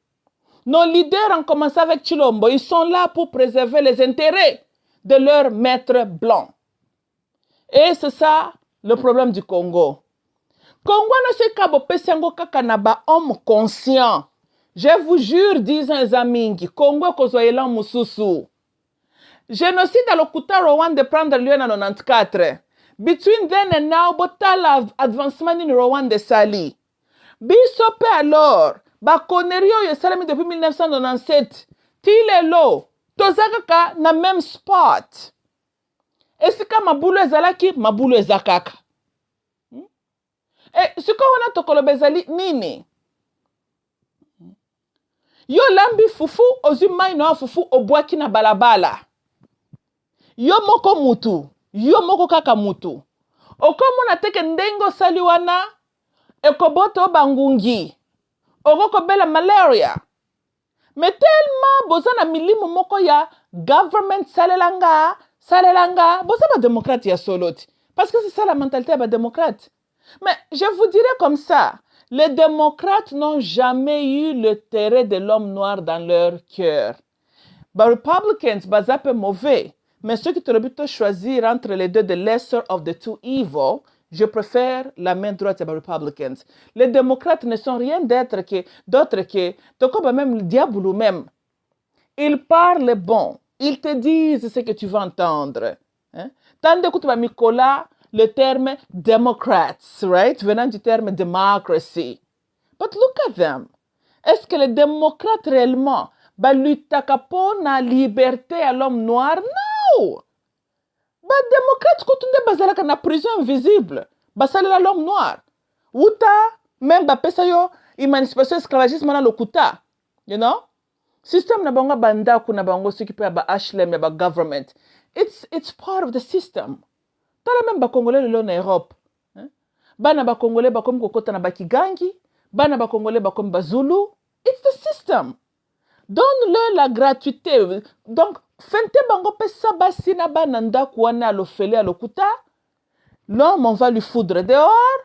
Speaker 1: Nos leaders ont commencé avec Chilombo. Ils sont là pour préserver les intérêts de leur maître blanc. Et c'est ça le problème du Congo. Congo ne se kabo pesengo kaka na ba homme conscient. Je vous jure, disant les amis, Congo kozoyelan mususu. Génocide à l'Okuta Rwanda de prendre lieu en 94. Between then and now, botala advancement in Rwanda sali. Bisope alors, ba konerio yo salami depuis 1997. Tilelo, tozaka na même spot. Esika mabulu ezalaki, mabulu ezakaka. E siko wana tokolobezali nini? Yo lambi fufu ozu mai no fufu obwaki na balabala. Yo moko mutu, yo moko kaka mutu. Okomona teke ndengo sali wana ekoboto bangungi. Okoko bela malaria. Mais tellement bozana milimu moko ya government salelanga, boza ba démocrate ya soloti. Parce que c'est ça la mentalité ba démocrate. Mais je vous dirais comme ça, les démocrates n'ont jamais eu le terrain de l'homme noir dans leur cœur. Les Republicans, c'est un peu mauvais. Mais ceux qui te le choisir entre les deux, the lesser of the two evil, je préfère la main droite des Republicans. Les démocrates ne sont rien d'autre que même le diable même. Ils parlent bon. Ils te disent ce que tu vas entendre. Hein? Tandis que tu vas Nicolas, le terme Democrats, right? Venant du terme democracy. But look at them. Est-ce que les démocrates réellement luttent pour la liberté à l'homme noir? Non! Les démocrates sont dans la prison invisible. Basale à l'homme noir. Outa, même Bapesayo, émancipation esclavagisme dans le Kuta. You know? System na bango banda kuna bango s'occuper ba HLM ya ba government. It's part of the system. Tala même ba Congolais le en Europe. Bana ba Congolais ba comme kokota na ba Kigangi, bana ba Congolais ba comme ba Zulu. It's the system. Donne-leur la gratuité. Donc fente bango pesa basi na bananda kuana lo fele lo kuta. L'homme on va lui foudre dehors.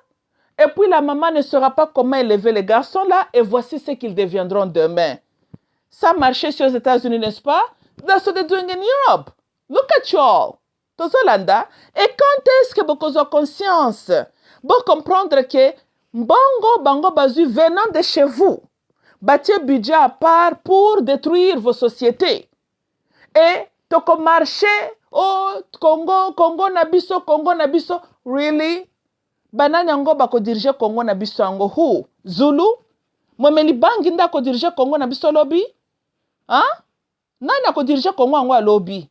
Speaker 1: Et puis la maman ne saura pas comment élever les garçons là et voici ce qu'ils deviendront demain. Ça marchait sur les États-Unis, n'est-ce pas? That's what they're doing in Europe. Look at you all. Tozolanda. Et quand est-ce que vous avez conscience? Vous comprendre que bango bazu venant de chez vous, bâtir budget à part pour détruire vos sociétés. Et toko marché, Congo na biso. Really? Banani yango bako dirige Congo na biso yango. Who? Zulu? Momeli bangi nda ko dirige Congo na biso lobby? Hein? Nani ako dirige Congo yango a lobby?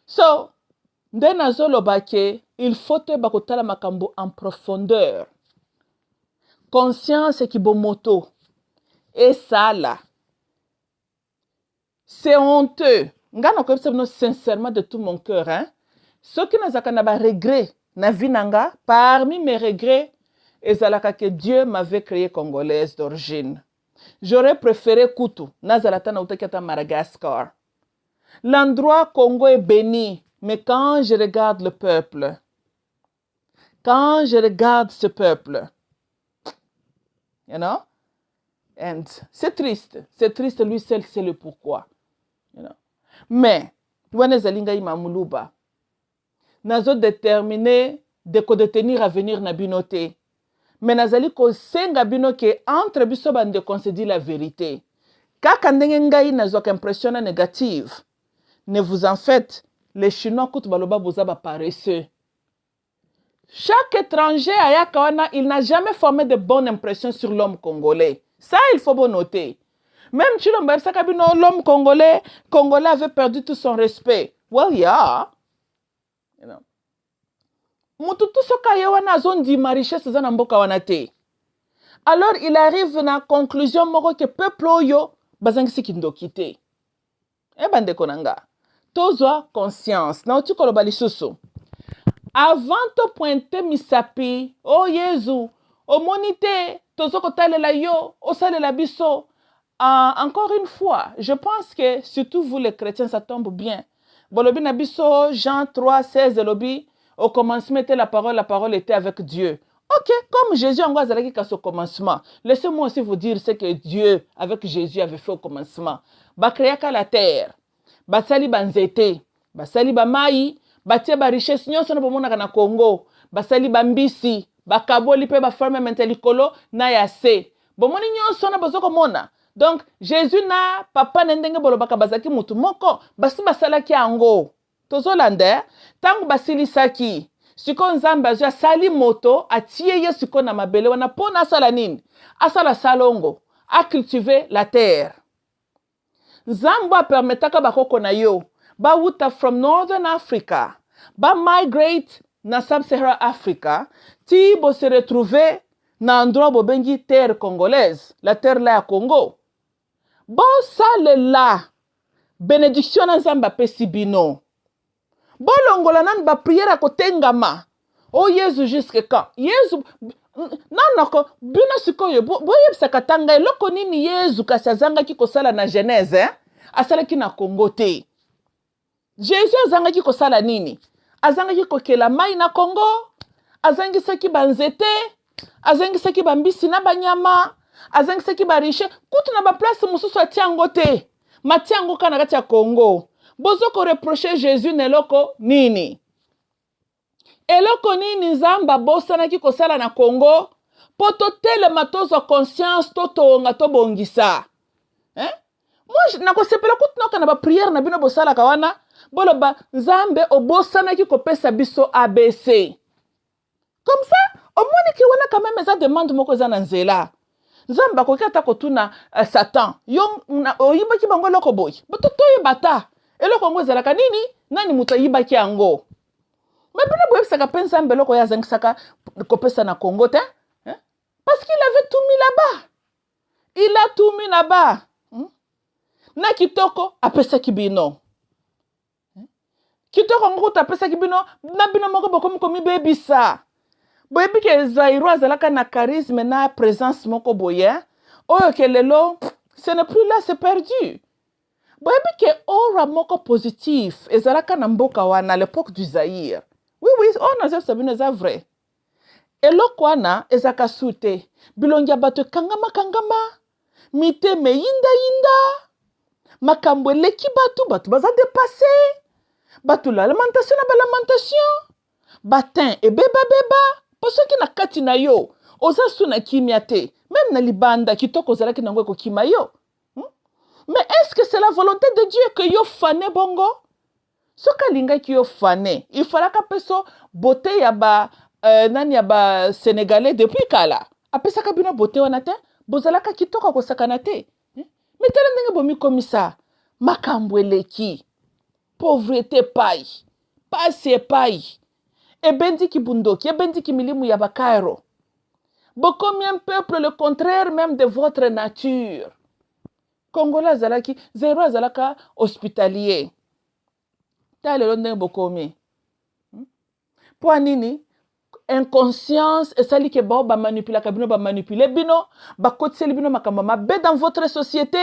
Speaker 1: So, nde nazoloba ke il faut te bakotala makambo en profondeur. Conscience ki bomoto. Et ça là. C'est honteux. Nga na sincèrement de tout mon cœur, hein. Ce qui nous a ba regret na vinanga, parmi mes regrets, ezalaka que Dieu m'avait créé congolaise d'origine. J'aurais préféré Kutu, nazalata na utakata Madagascar. L'endroit Congo est béni, mais quand je regarde le peuple, quand je regarde ce peuple, you know, and c'est triste, lui seul c'est le pourquoi, you know. Mais, wana zalinga ima Muluba, nazo déterminé de ko détenir à venir na binote. Mais nazali ko senga bino ke entre biso bande qu'on se dit la vérité. Kaka ndenge ngai nazo impression négative. Ne vous en faites, les Chinois kout baloba boza ba paresseux. Chaque étranger à Yakawana, il n'a jamais formé de bonnes impressions sur l'homme congolais. Ça, il faut bien noter. Même si l'homme congolais avait perdu tout son respect. Well, yeah. You know. Mututu soka yewana zondi ma richesse za na mboka wana te. Alors il arrive na conclusion moko que peuple oyo bazangisi kindokite. E bande konanga. Tozwa conscience. Na otu koloba lisusu. Avant to pointer misapi, oh Yesu, o monite, tozo kotalela yo, o salela biso. Encore une fois, je pense que surtout vous les chrétiens, ça tombe bien. Bolobi na biso, Jean 3, 16, lobi. Au commencement était la parole était avec Dieu. Ok, comme Jésus en Guazalaki qu'à ce commencement, laissez-moi aussi vous dire ce que Dieu, avec Jésus, avait fait au commencement. Ba créa ka la terre, ba sali ba nzete, ba sali ba mai, ba tie ba richesse nyonso na bomona na Congo, ba sali ba mbisi, ba kaboli pe ba forme mentelikolo na yase. Bomoni nyonso na bazoko mona. Donc Jésus na papa ndenge bolobaka bazaki mutu moko, basi basalaki ango. Tozolande, tangu basilisaki, siko nzambe azwa sali moto, atie ye siko na mabele, wana pona asala nini? Asala salongo, a cultiver la terre. Nzambe permetaka bakoko na yo, ba wuta from Northern Africa, ba migrate na Sub-Sahara Africa, ti bo se retrouver na endroit bo bengi terre congolaise, la terre la ya Congo. Bo sale la, bénédiction na nzambe pesi bino. Bolongola nan ba prière ko tengama. Oh Jésus jusque quand? Jésus nanako bino sikoyo boyebisa katanga eloko nini Yesu kasi azangaki kosala na Genèse, hein? Asalaki na Congo te. Jésus azangaki kosala nini? Azangaki kokela mai na Congo, azangisaki banzete, azangisaki bambisi na banyama, azangisaki barishe kutu na ba place mususu atiango te. Matiango kana kati ya Congo. Bozoko reprocher Jésus neloko nini? Eloko nini nzamba bosana ki kosala na Congo? Poto tele matozo conscience toto nga to bongisa. Hein? Moi na ko sepela kutunoka na ba prière na bino bosala kawana, boloba nzambe obosana ki kopesa biso ABC. Comme ça, au moins ki wana quand même eza demande moko za na nzela. Nzamba ko kata kotuna Satan. Yo oyiba ki bango loko boy. Bototo yebata. Elo Congo zalaka nini? Nani muta yibaki yango? Mabina boye saka pensa mbelo ko ya saka kopesa na Congo te? Hein? Parce qu'il avait tout mis là-bas. Il a tout mis là-bas. Na kitoko apesa kibino. Kitoko ngoko apesa kibino, na bino moko bokomi komi bebisa. Boye bike Zairo azalaka na charisme na présence moko boye. Oyo kelelo, ce n'est plus là, c'est perdu. Boyebi ke aura moko positif ezalaka na mboka wana à l'époque du Zaïre. Oui, on a sabine za vrai. Eloko wana ezaka sute. Bilongia bato kangama. Mite me yinda. Makambo leki batu baza dépasser. Batu la lamentation na ba lamentation. Batin et beba. Poso ki na kati na yo. Oza su na kimia te. Même na libanda kitoko zalaki na ngwe ko kima yo. Mais est-ce que c'est la volonté de Dieu que yo fane bongo? Soka linga ki yo fane, il fallait qu'apeso beauté ya ba nani ya ba Sénégalais depuis kala. Apesa kabino beauté wana te, bozalaka kitoko ko sakana te. Mais tala ndenge bomi komisa, makambo eleki, pauvreté pai, pasi pai. Ebendi ki bundoki, ebendi ki milimu ya bakairo. Bokomi un peuple le contraire même de votre nature. Congolais azalaki, zéro azalaka hospitalier. Tale lo ndenge bokomi. Po nini? Inconscience et sali ke bao ba manipula kabino ba manipuler bino, ba kotseli bino makamba mabe dans votre société.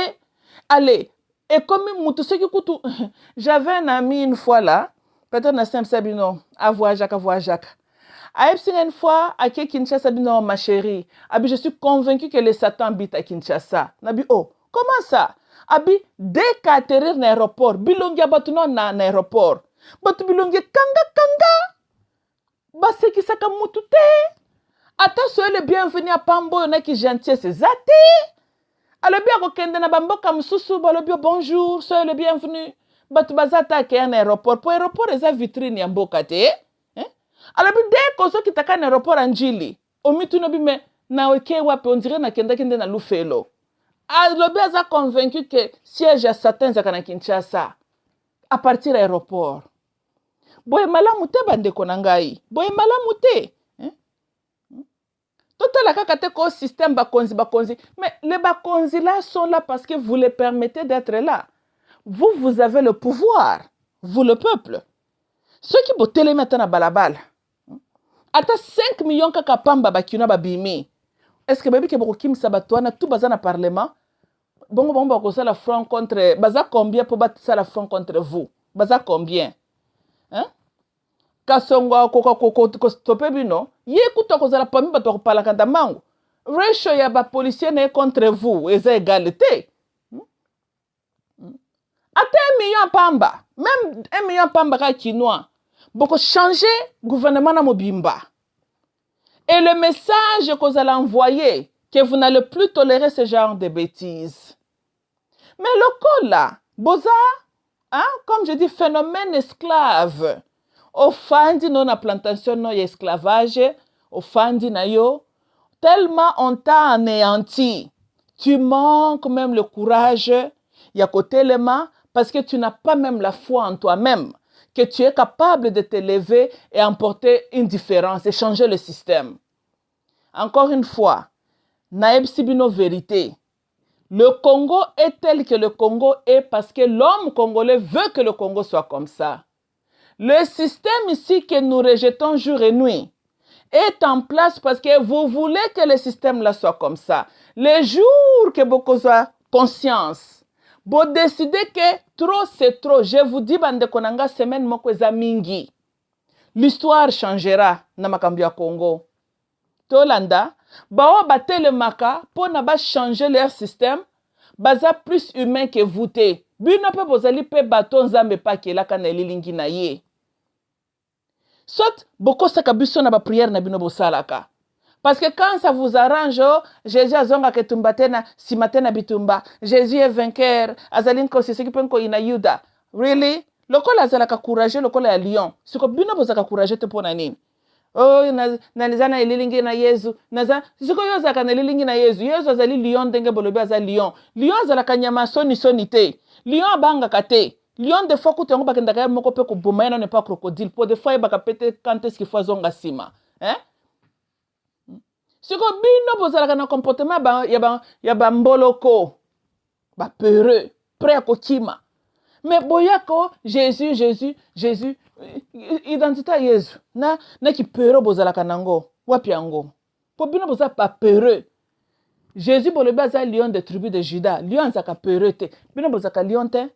Speaker 1: Allez, et comme mutu seki kutu, j'avais un ami une fois là, peut-être na simple sabino, avoir Jacques. Une fois, à Kinshasa, non, ma chérie. Abi, je suis convaincue que les Satan habitent à Kinshasa. Nabi, oh, comment ça? Abi, dès qu'à atterrir dans l'aéroport, bilongi abatuno na l'aéroport. Batu bilongi kanga. Base qui saka mutute. Attends, soyez le bienvenu à Pambo, y'en a qui gentil, c'est zate. Alors bien, kokende na bamboka mususu, balobio bonjour, soyez le bienvenu. Batu bazata ke un aéroport. Pour aéroport, les vitrines ya Mboka te. Alors, dès que tu as un aéroport en Jili, au milieu de me na weke wapi on dirait na kende na lufelo. Alors, bien a convaincu que siège à Satan zakana Kinshasa à partir de l'aéroport. Boye malamute bande konangai. Boye malamute. Total la kakate ko système bakonzi. Mais les bakonzi là sont là parce que vous les permettez d'être là. Vous avez le pouvoir. Vous le peuple. Ceux qui botent les mettent na balabala. Ata 5 millions kaka pamba bakina babimi. Est-ce que baby ke boko kim sabatwana tout baza na parlement? Bongo bako la front contre baza combien pour battre ça la front contre vous? Baza combien? Hein? Kasongo ko stopé bino. Ye kuto ko la pami bato ko pala kanda mangu. Ratio ya ba policier na contre vous, eza égalité. Ata 1 million pamba, même 1 million pamba ka kinois. Boko changer gouvernement na mobimba. Et le message que vous allez envoyer, que vous n'allez plus tolérer ce genre de bêtises. Mais le col là, boza, hein, comme je dis, phénomène esclave. Au fandi non la plantation non esclavage, au fandi na yo, tellement on t'a anéanti. Tu manques même le courage, y a côté les mains, parce que tu n'as pas même la foi en toi-même. Que tu es capable de te lever et emporter une différence et changer le système. Encore une fois, Naeb Sibino vérité. Le Congo est tel que le Congo est parce que l'homme congolais veut que le Congo soit comme ça. Le système ici que nous rejetons jour et nuit est en place parce que vous voulez que le système là soit comme ça. Le jour que beaucoup soit conscience, vous décidez que trop c'est trop. Je vous dis, bande konanga semaine moko eza mingi. L'histoire changera na makambi ya Congo. Tolanda, bawa batele maka, Pona ba changer leur système, baza plus humain que vous te. Bino pe bozali pe baton nzambe pa kela kana lilingi na ye. Soit boko saka biso na ba prière na bino bosalaka. Parce que quand ça vous arrange, Jésus a zonga ketumba tena, si matena bitumba. Jésus est vainqueur. Azalin ko sisi kipenko ina Yuda. Really? Lokola azalaka courageux, lokola ya lion. Siko bino bozaka courageux te pona nini? Oh, na nizana ililingi na Yesu. Naza, siko yo zaka na ililingi na Yesu. Yesu azali lion denge bolobi azali lion. Lion azalaka nyama soni te. Lion abanga kate. Lion de fois kutu yango bakendaka ya moko pe ko boma yana ne pas crocodile. Pour des fois baka pete quand est-ce qu'il faut zonga sima. Hein? Si vous avez un comportement, ya ba mboloko, ba peureux, prêt à kokima. Mais boyako, Jésus, identité à Jésus. Na ki peureux bozalaka nango, wapi yango. Po bino boza pa peureux. Jésus bolobi aza lion de tribu de Juda, lion zaka peureux te. Bino bozaka lion te.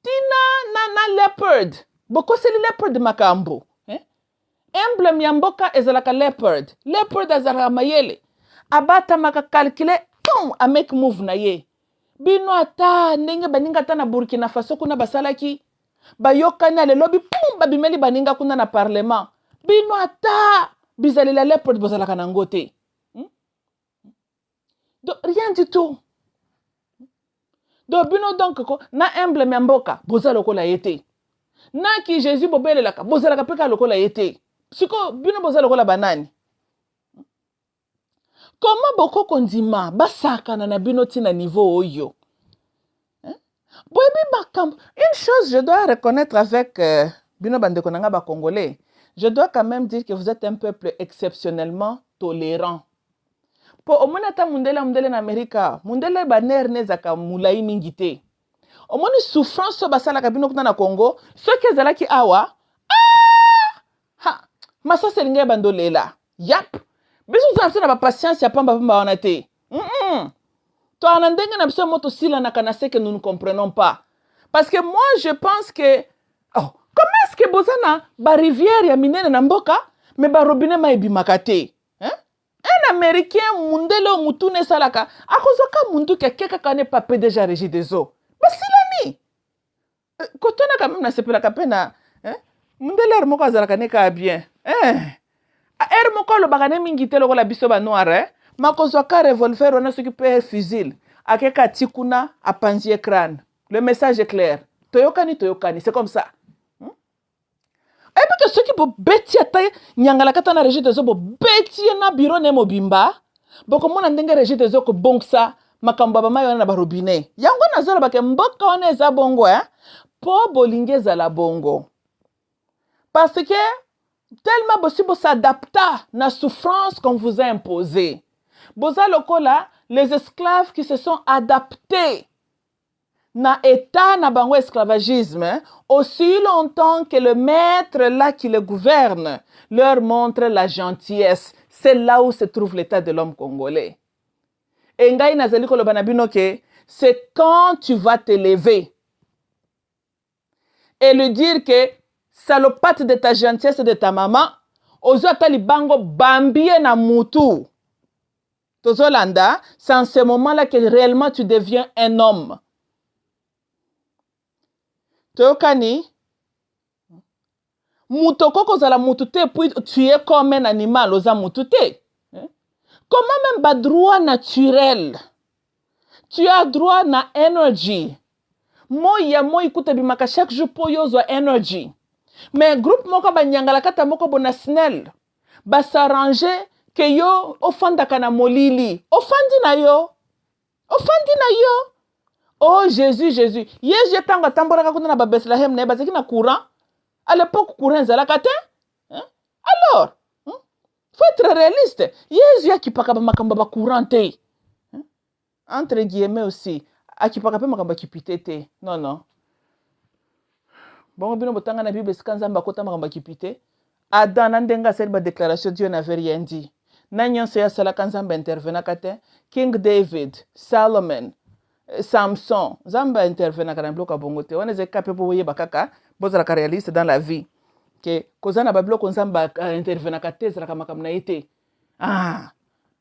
Speaker 1: Tina na leopard. Boko c'est le leopard makambo. Emblème ya Mboka ezalaka leopard. Leopard ezalaka mayele. Abata maka calculer, a make move na ye. Bino ata ndenge baninga ata na Burkina Faso kuna basalaki. Bayokani ale lobi pum babimeli baninga kuna na parlement. Bino ata bizali la leopard bozalaka na ngote. Donc rien du tout. donc bino donc ko na emblème ya mboka boza lokola yete na ki Jésus bobelelaka bozalaka peka lokola yete siko bino boza lokola banani. Comment boko kondima basakana na bino tina niveau oyo? Une chose je dois reconnaître avec bino bande konanga ba Congolais, je dois quand même dire que vous êtes un peuple exceptionnellement tolérant. Po omona ta mundele na Amerika, mundele ba ner nezaka mulai mingite. Omoni souffrance so basala ka bino na Congo, so ke zalaki awa, ha, masa selinga bandolela. Yap. Biso za na ba patience ya pamba wana te. To anandenge na biso moto sila na kanase que nous ne comprenons pas. Parce que moi je pense que comment est-ce que bozana ba rivière ya minene na mboka mais ba robinet ma ebimaka te. Un américain mundelo mutune salaka akozoka mundu ke keka kane pape déjà régie des eaux. Basilani. Kotona quand même na sepela kapena mundelo moko azalaka ne ka bien. Moko lo bagane mingite lokola biso ba noir makozwaka revolver wana soki pe fusil akeka tikuna apanzie crâne. Le message est clair. Toyokani, c'est comme ça. Et puis que ceux qui bo beti ata nyangala kata na régie des eaux bo beti na bureau ne mobimba boko mona ndenge régie des eaux ko bonksa makambo ba mayo na ba robinet. Yango na zola ba ke mboka wana eza bongo po bolingeza la bongo. Parce que tellement possible s'adapter na souffrance qu'on vous a imposée. Boza lokola, les esclaves qui se sont adaptés na état na bango esclavagisme aussi longtemps que le maître là qui le gouverne leur montre la gentillesse. C'est là où se trouve l'état de l'homme congolais. Et ngai nazali koloba na bino ke c'est quand tu vas te lever et lui dire que salopate de ta gentillesse de ta maman ozo atali bango bambie na mutu. Tozolanda, c'est en ce moment-là que réellement tu deviens un homme. Tokani, mutoko kozala mutute, puis tu es comme un animal, oza mutute. Comment même ba droit naturel? Tu as droit na energy. Moya ikute bimaka chaque jour po yozo energy. Mais groupe moko ba nyangala kata moko bona snell. Ba s'arranger que yo ofandaka na molili. Ofandi na yo. Oh Jésus. Jésus tanga tamboraka kuna na ba Bethlehem na bazaki na courant. À l'époque courant zalaka te. Alors, faut être réaliste. Jésus akipaka ba makamba ba courant te. Entre guillemets aussi, akipaka pe makamba kipite te. Non. Bon bino botanga na Bible skanza mbakota makamba kipite. Adam nandenga cette déclaration Dieu n'avait rien dit. Nanyon se ya sala kanzamba intervena kate King David, Solomon, Samson, zamba intervena kana bloka bongote. On est capable de voyer bakaka, bozala réaliste dans la vie. Que kozana bablo konzamba intervena kate zala kamakamna ite.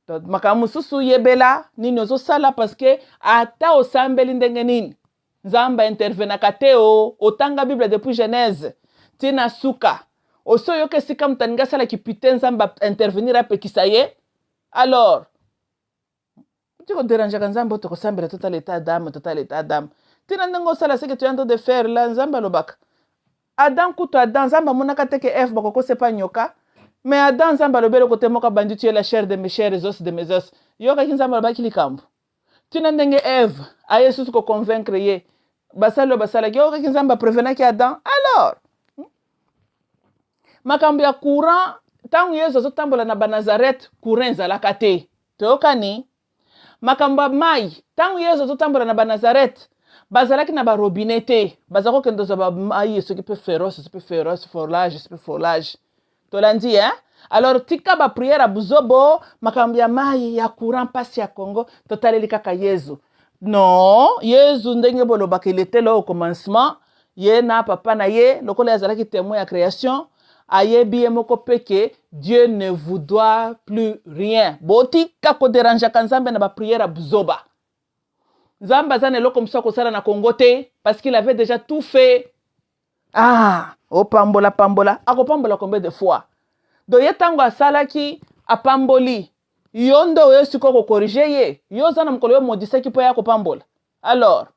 Speaker 1: Makamu susu yebela nini ozo sala parce que ata osambeli ndenge nini. Zamba intervena kate otanga Bible depuis Genèse. Tina suka. Oso yoke sika mtaninga sala ki putain zamba intervenir ape kisaye. Alors, tu ko déranger kan zamba to ko sambela total état d'âme. Tina ndengo sala ce que tu es en train de faire là zamba lobaka. Adam kuto Adam zamba monaka teke F bako se pa nyoka. Mais Adam zamba lobelo kote moka bandi tu es la chair de mes chairs et os de mes os. Yoka kin zamba lobaki likambo. Tina ndenge Eve a Yesu ko convaincre ye. Basala yoka kin zamba prévenaki Adam. Alors, makambo ya courant tangu Yesu azotambola na Nazareth courant ezalaka te. Toyokani makambo mai tangu Yesu azotambola na Nazareth bazalaki na ba robinet te. Bazako kendo za ba mai ce qui peut féroce forage. Tolandi Alors tika ba prière à buzobo makambo ya mai ya courant passe ya Congo totaleli kaka Yesu. Non, Yesu ndenge bolobaka il était là au commencement, ye na papa na ye lokola azalaki témoin ya création. Ayebi moko peke Dieu ne vous doit plus rien. Boti kako deranja kanzambe na ba prière à buzoba. Zamba zane loko mso ko sala na Congo te parce qu'il avait déjà tout fait. Pambola. Ako pambola combien de fois? Do yetango asala ki apamboli. Yondo yesu ko corriger ye. Yo zana mkolo yo modise ki po ya ko pambola. Alors,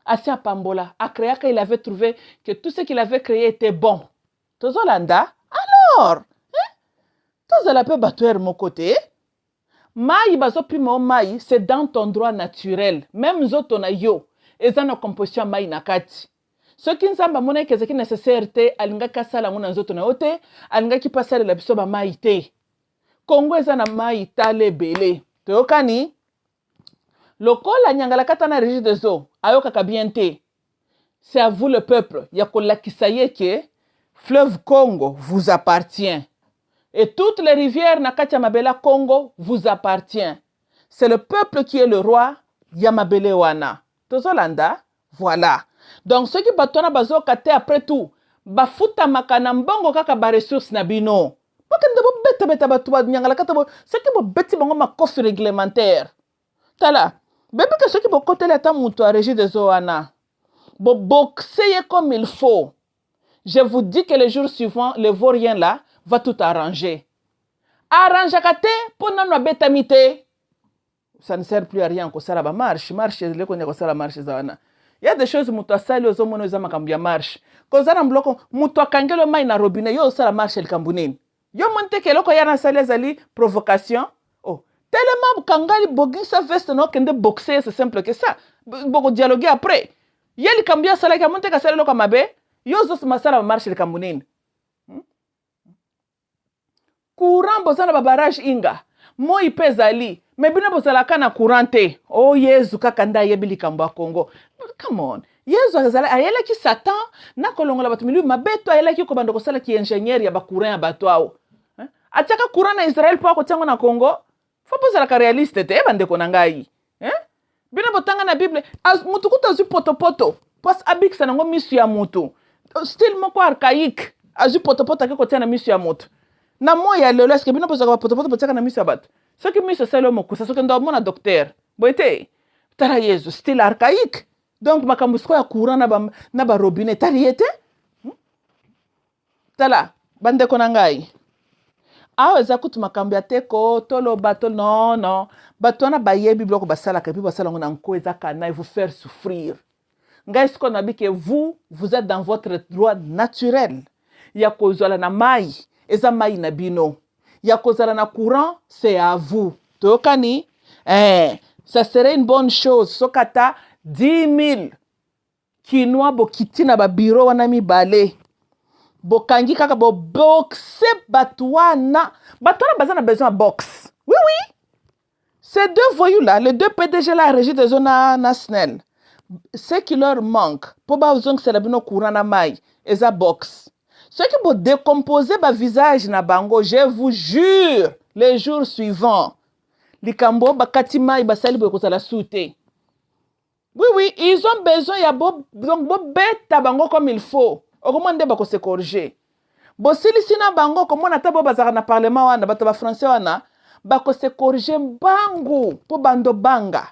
Speaker 1: Asi à Pambola, à créer qu'il avait trouvé que tout ce qu'il avait créé était bon. Tozolanda, alors, tozala pe batouer mon côté. Maï bazo pimo maï, c'est dans ton droit naturel. Même zotona yo, eza na composition maï nakati. Ce qui nzamba mona kezeki nécessaire te, alinga kasala mona zotona ote, alinga ki pasala la biso ba maï te. Congo eza na maï tale belé. Toyokani? Lokola nyangala katana régie des eaux, ayokaka bien te. C'est à vous le peuple. Yakola kisaye ke fleuve Congo vous appartient. Et toutes les rivières Nakatia Mabela Congo vous appartient. C'est le peuple qui est le roi Yamabele Wana. Tozolanda, voilà. Donc ceux qui batona bazo kate après tout, bafuta makana mbongo kaka ba ressources na bino. Bakende bo beta batu ba nyangala kata bo, ceux qui bo beti bango ma coffre réglementaire. Tala, bébé que ceux qui bo côté l'état muto à régie des Oana. Bo boxer comme il faut. Je vous dis que les jours suivants, le vaurien là va tout arranger. Arrange kate Pona no betamite. Ça ne sert plus à rien ko sala ba marche le ko nyako sala marche zawana. Il y a des choses muto asali ozomono za makambia marche. Ko zana mbloko muto akangelo mai na robinet yo sala marche le kambuneni. Yo monte ke loko yana sala zali provocation. Oh, tellement kangali bogi sa veste no kende boxer, c'est simple que ça. Boko dialoguer après. Yeli kambia sala ka monte ka sala loko mabe. Yo zo masala marche le kambuneni. Courant bozana ba barrage inga. Moi pezali. Mais bina bozala kana courante. Oh Yesu kakanda yebili kamba Congo. Come on. Yesu azala ayela ki Satan na kolongola batu milu mabeto ayela ki ko bando ko sala ki ingénieur ya ba courant ya bato ao. Ataka courant na Israël pa ko tsango na Congo. Faut bozala ka réaliste te bande ko nangai. Bina botanga na Bible mutu kuta zu poto. Pas abik sanango misu ya mutu. Style moko archaïque. Azu poto ke ko tana misu ya mutu. Na moya lelo eske bino poza ba poto botaka na misu abat. Ce qui misu selo moko ça ce que ndo mona docteur. Boite. Tara Yesu style archaïque. Donc makambusko ya courant na ba robinet tariete. Tala bande ko nangai. Ah eza kutu makambia teko tolo bato non. Bato na bayebi bloko basala ka bi basala ngona nko eza kana vous faire souffrir. Ngai ce qu'on a dit que vous êtes dans votre droit naturel. Ya kozala na mai. Eza mai na bino. Ya kozala na courant, c'est à vous. Tokani, ça serait une bonne chose. Sokata 10 000 kinoa bo kitina ba bureau wana mi bale. Bo kangi kaka bo boxe batwana. Batwana bazana besoin box. Oui. Ces deux voyous là, les deux PDG là, régie de zone nationale. Ce qui leur manque, pour ba uzong c'est la bino courant na mai, eza box. Ceux qui vont décomposer le visage na bango, je vous jure, les jours suivants, les kambo bakatima ibasali beko la souté. Oui, ils ont besoin ya bo beta bango comme il faut. Okomande bako se corriger. Bo sili sina bango comme na tabo bazara na parlement wana bato ba français wana bako se corriger bango po bando banga.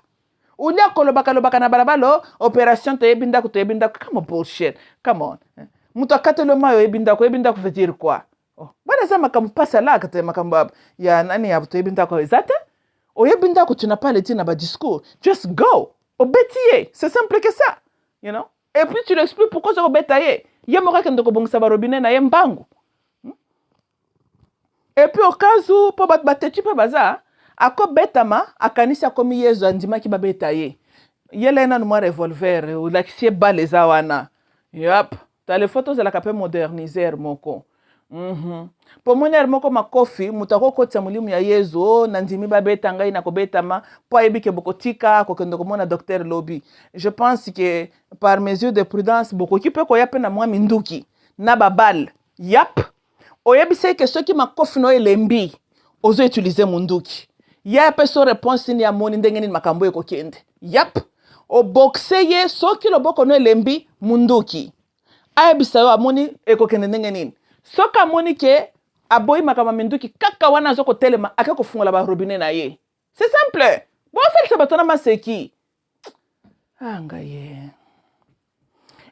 Speaker 1: Ulia kolobaka na balabalo opération te yebinda ko come on bullshit. Come on. Muto akatelo mayo yebinda ko veut dire quoi? Oh, bana za makambo pasa la kate makambo ya nani ya to yebinda ko ezate? O yebinda ko tu n'as pas le temps na ba discours. Just go. Obetie, c'est simple que ça. You know? Et puis tu lui expliques pourquoi ça obetaye. Yemora kendo ko bongisa ba robinet na yembango. Et puis au cas où po batetu pa baza, ako betama akanisa komi Yesu andima ki babetaye. Yelena no revolver ou la kisie baleza wana. Yep. T'as les photos de la capé moderniser moko. Pour mon moko makofi mutako kotsa mulimu ya Yesu nandimi babeta ngai na kobetama po ebike bokotika ko kendo komona docteur Lobby. Je pense que par mesure de prudence boko ki pe ko yape na mwa minduki na babal. Yap. Oyebise que ceux qui makofi no elembi ozo utiliser munduki. Yape so réponse ni amoni ndenge ni makambo eko kende. Yap. O boxeye so ki loboko no elembi munduki. Ayebisa yo amoni eko kende ndenge nini. Soka moni ke aboyi makama minduki kaka wana zoko telema akako fungola ba robinet na ye. C'est simple. Bon Felix batona maseki. Ngaye.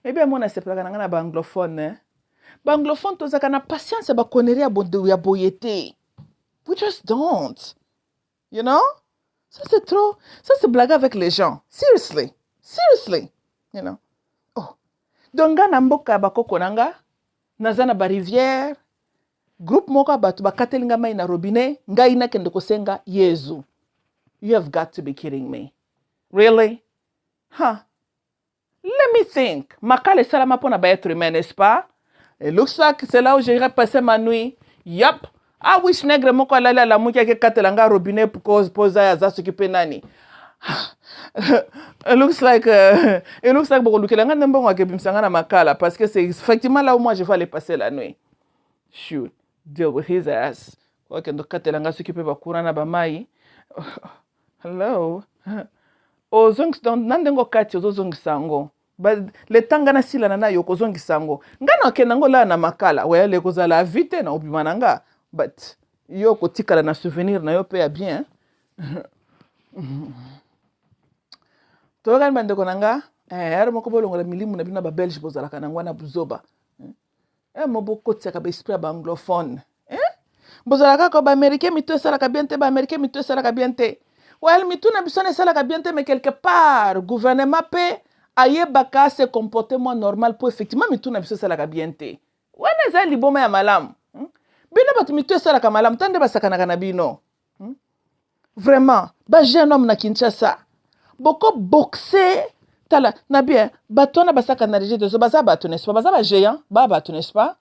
Speaker 1: Bien mona sepelaka na ba anglophone. Ba anglophone tozaka na patience ba koneria bondo ya boyete. We just don't. You know? Ça c'est trop. Ça c'est blague avec les gens. Seriously. you know. Oh, donc nga na mboka bakoko nanga naza na ba rivière groupe moko bato bakateli nga mai na robinet ngai nakende kosenga Yezu. You have got to be kidding me. Really? Huh? Let me think. Makale salama pona ba être humain, n'est-ce pas? It looks like c'est là où j'irai passer ma nuit. Yup. I wish nègre moko alala la muki ake katela nga robinet pour poser ya za s'occuper nani. It looks like beaucoup lukela nga ndembo ngake bimsanga na makala parce que c'est effectivement là où moi je vais aller passer la nuit. Shoot. Deal with his ass. Ok, ndo katela nga s'occuper ba kurana ba mai. Hello. Ozongi nandengo kati ozongi sango. But le tanga na sila na yo kozongi sango. Ngana kenango la na makala. Ouais, le kozala vite na obimananga. But yo kotikala na souvenir na yo pe ya bien. Toga mbande konanga. Yaro moko bolongola milimu na bina ba Belge bozala kanangwa na buzoba. Mobo kotia ka ba esprit ba anglophone. Bozala ka ko ba américain mito sala ka bien te ba américain mito sala ka bien te. Well, mituna bisone sala ka bien te mais quelque part gouvernement pe ayebaka se comportement normal pour effectivement mituna bisone sala ka bien te. Wana za liboma ya malamu. Bino batu mito sala ka malamu tande basakana kana bino. Vraiment, ba jeune homme na Kinshasa. Boko boxer tala na bien batona basaka na rejet de so baza batu n'est-ce pas baza ba géant ba batu n'est-ce pas.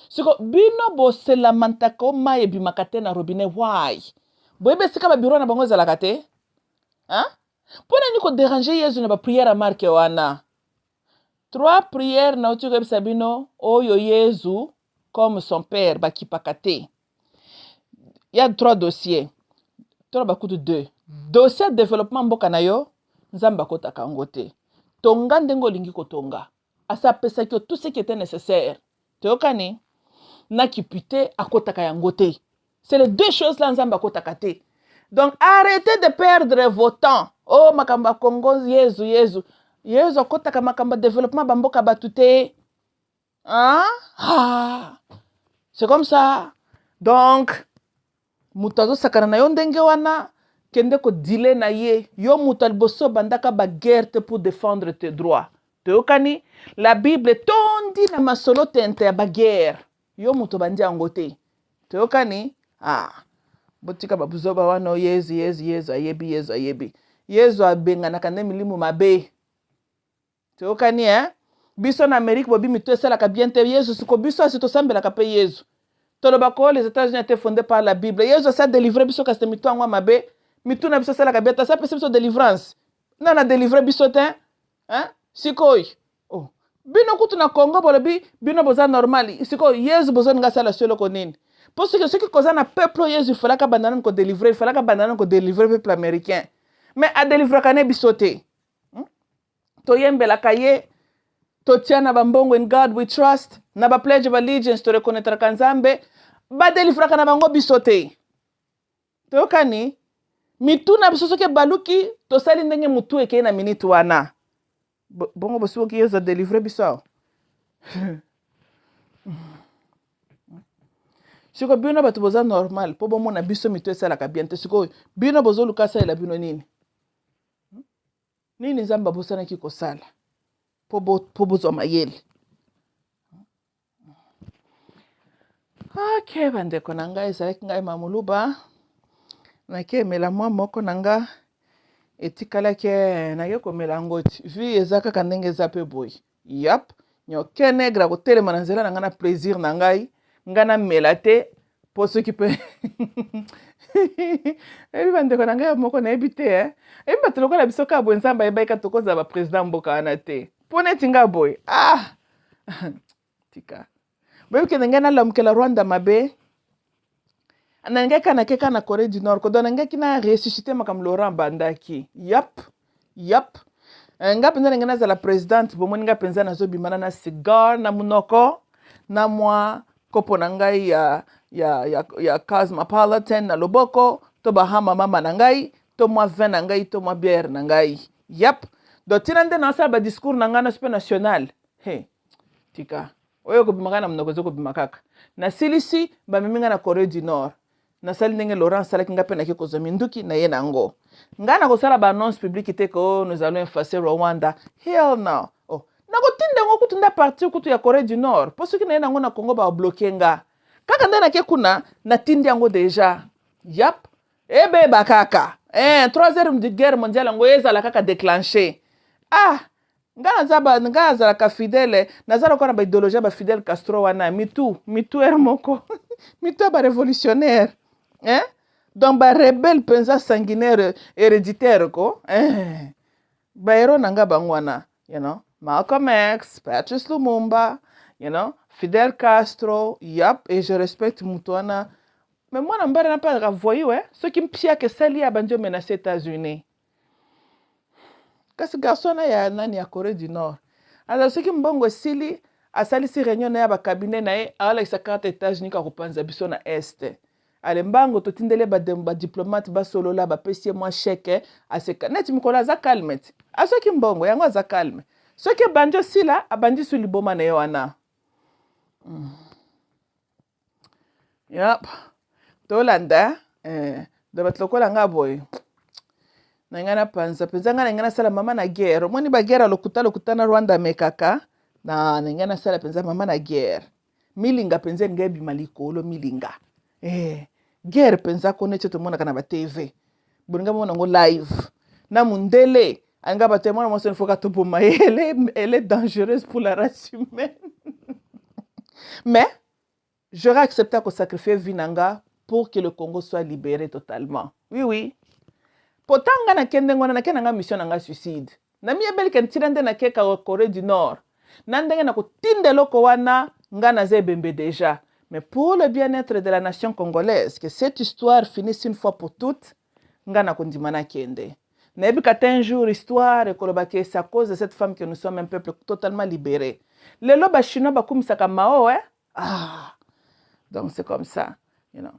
Speaker 1: Siko bino bo se lamantaka o mai ebimakate na robinet why? Boyebe sika ba bureau na bango ezalaka te? Hein? Pona ni ko déranger Yesu na ba prière à marque wana. 3 prières na otu ko sabino oyo Yesu comme son père ba kipakate. Il y a 3 dossiers. Tolo ba kutu 2. Dossier développement mboka na yo nzamba kotaka ngote. Tonga ndengo lingi kotonga. Asa pesa ki tout ce qui était nécessaire. Teokani na kipute akotaka yangote. C'est les 2 choses là nzamba kotakate. Donc arrêtez de perdre vos temps. Oh makamba Congo Yezu. Yezu kotaka makamba développement bamboka batute. Hein? Ah. C'est comme ça. Donc mutazo sakana na yo ndenge wana kende ko dile na ye yo mutal boso bandaka ba guerre pour défendre tes droits. Teokani la Bible tondi na masolo tente ya ba guerre. Yo muto bandi angote. Teokani botika babuzoba wana Yezu ayebi. Yezu abenga na kande milimu mabe. Teokani biso na Amerique bobi mito sala ka bien te Yezu siko biso asito sambela ka pe Yezu. Tolobako les États-Unis étaient fondés par la Bible. Yezu sa délivrer biso ka mito angwa mabe. Mito na biso sala ka bien ta sa pese biso délivrance. Na délivrer biso te sikoy. Oh. Bino kutu na Congo bolobi bino boza normal. Sikoy Yezu bozo nga sala solo konini. Parce que ce qui cause un peuple, il fallait que banane ko délivrer, il fallait que banane ko délivrer le peuple américain. Mais à délivrer kané bisoté. To yembe la kaye, to tiana bambongo in God we trust, na ba pledge of allegiance to reconnaître kanzambe, ba délivrer kana bango bisoté. To kani mitu na bisoso ke baluki to sali ndenge mutu eke na minute wana. Bongo bosu ki yezo délivrer biso. Siko bino batu boza normal po bomo na biso mito esala ka bien te siko bino bozo lukasa ela bino nini nzamba bosana ki kosala po bozo mayele. Okay bande konanga ezalaki ngai Muluba na ke mela mwa moko nanga etikala ke na ye ko melangoti vi ezaka kandenge zape boy. Yap nyokene gra ko telema na nzela nanga na plaisir na ngai. Ngana melate pour ceux qui peut ebi bande ko nanga moko na ebite ebi batelo ko la biso ka bo nzamba eba ka tokoza ba président Mboka ana te pone tinga boy tika boy ke ngana lamkela Rwanda mabe ananga kana ke kana Corée du Nord ko donanga kina ressusciter makam Laurent Bandaki yap nga penza ngana za la présidente bomoni nga penza na zo bimana na cigar na munoko na mwa kopo na ngai ya Cosmopolitan na loboko to bahama mama na ngai to mwa vin na ngai to mwa bière na ngai yap do tinande na sa ba discours na ngana super national tika oyo ko bimaka na mnoko zoko bimakaka na silisi ba miminga na Corée du Nord nasali ndenge Laurent salaki nga pe na kozwa minduki na ye nango nga na kosala ba annonce publique te ko nous allons effacer Rwanda. Hell no. Oh, na kotinda ngo kutunda parti kutu ya Corée du Nord po soki na ye nango na Congo ba bloquer nga kaka nde na ke kuna na tindi yango deja. Yap. Ebe bakaka. Troisième guerre mondiale ngo ezala kaka déclenché. Nga azalaka fidèle nazala kona ba idéologie ba Fidel Castro wana mitu moko mitu ba révolutionnaire donc ba rebelle penza sanguinaire héréditaire ko ba héros nanga bangwana you know Malcolm X, Patrice Lumumba, you know Fidel Castro, yep, et je respecte mutuana mais moi nambara na pas voyou ce qui mpia que sali abandio menacer États-Unis. Kasi garçon na ya nani ya Corée du Nord. Alors ce qui mbongo sili asali si réunion na ya ba cabinet na ye ala isa carte États-Unis ka kopanza biso na Est. Ale mbango to tindele ba diplomate ba solo la ba pesie moi chèque aseka net mikola za calmete. A ce qui mbongo yango za calme. Ce qui banjo sila abandi su liboma na yo wana. Yep. Tolanda de batlokola nga boy. Nangana panza penzanga nangana sala mama na guerre moni ba guerre lokuta na Rwanda mekaka na nangana sala penza mama na guerre milinga penza ngebi malikolo milinga guerre penza ko neche to mona kana ba TV buninga mona ngo live na Mindele anga ba temona mo sen foka to Boma elle est dangereuse pour la race humaine. Mais j'aurais accepté de sacrifier Vinanga pour que le Congo soit libéré totalement. Oui. Potanga na kende ngwana na kenanga mission nanga suicide. Na mi ebeli ken tirande na keka wa Corée du Nord. Nandenge na kutinde loko wana ngana zebembe déjà. Mais pour le bien-être de la nation congolaise, que cette histoire finisse une fois pour toutes, ngana kondimana kende. Na ebi kata un jour histoire et kolobake c'est à cause de cette femme que nous sommes un peuple totalement libéré. Lelo ba chinois ba kumisaka mao donc c'est comme ça, you know.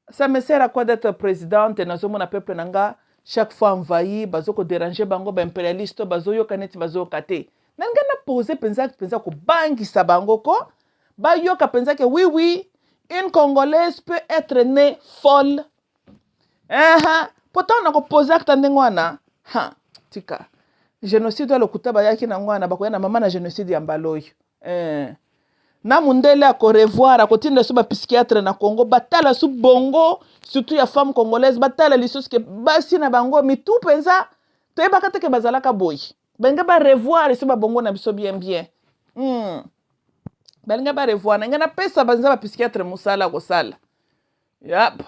Speaker 1: Ça me sert à quoi d'être présidente et nazo mona peuple nanga chaque fois envahi bazoko déranger bango ba impérialiste bazoyo kaneti bazoka te. Nanga na poser penza ko bangisa bango ko ba yoka penza que oui, une Congolaise peut être née folle. Pourtant on a poser acte ndengwana. Tika. Génocide lokuta ba yaki na ngwana ba ko na mama na génocide ya mbaloyo. Na Mindele a revoir à côté de ce psychiatre na Congo batala su bongo surtout ya femme congolaise batala lisos que basi na bango mi tout penza to e bakate ke bazalaka boy benga ba revoir su bongo na biso bien benga ba revoir na ngana pesa banza ba psychiatre musala ko sala. Yep.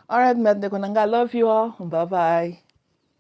Speaker 1: All right, madame, I love you all. Bye bye.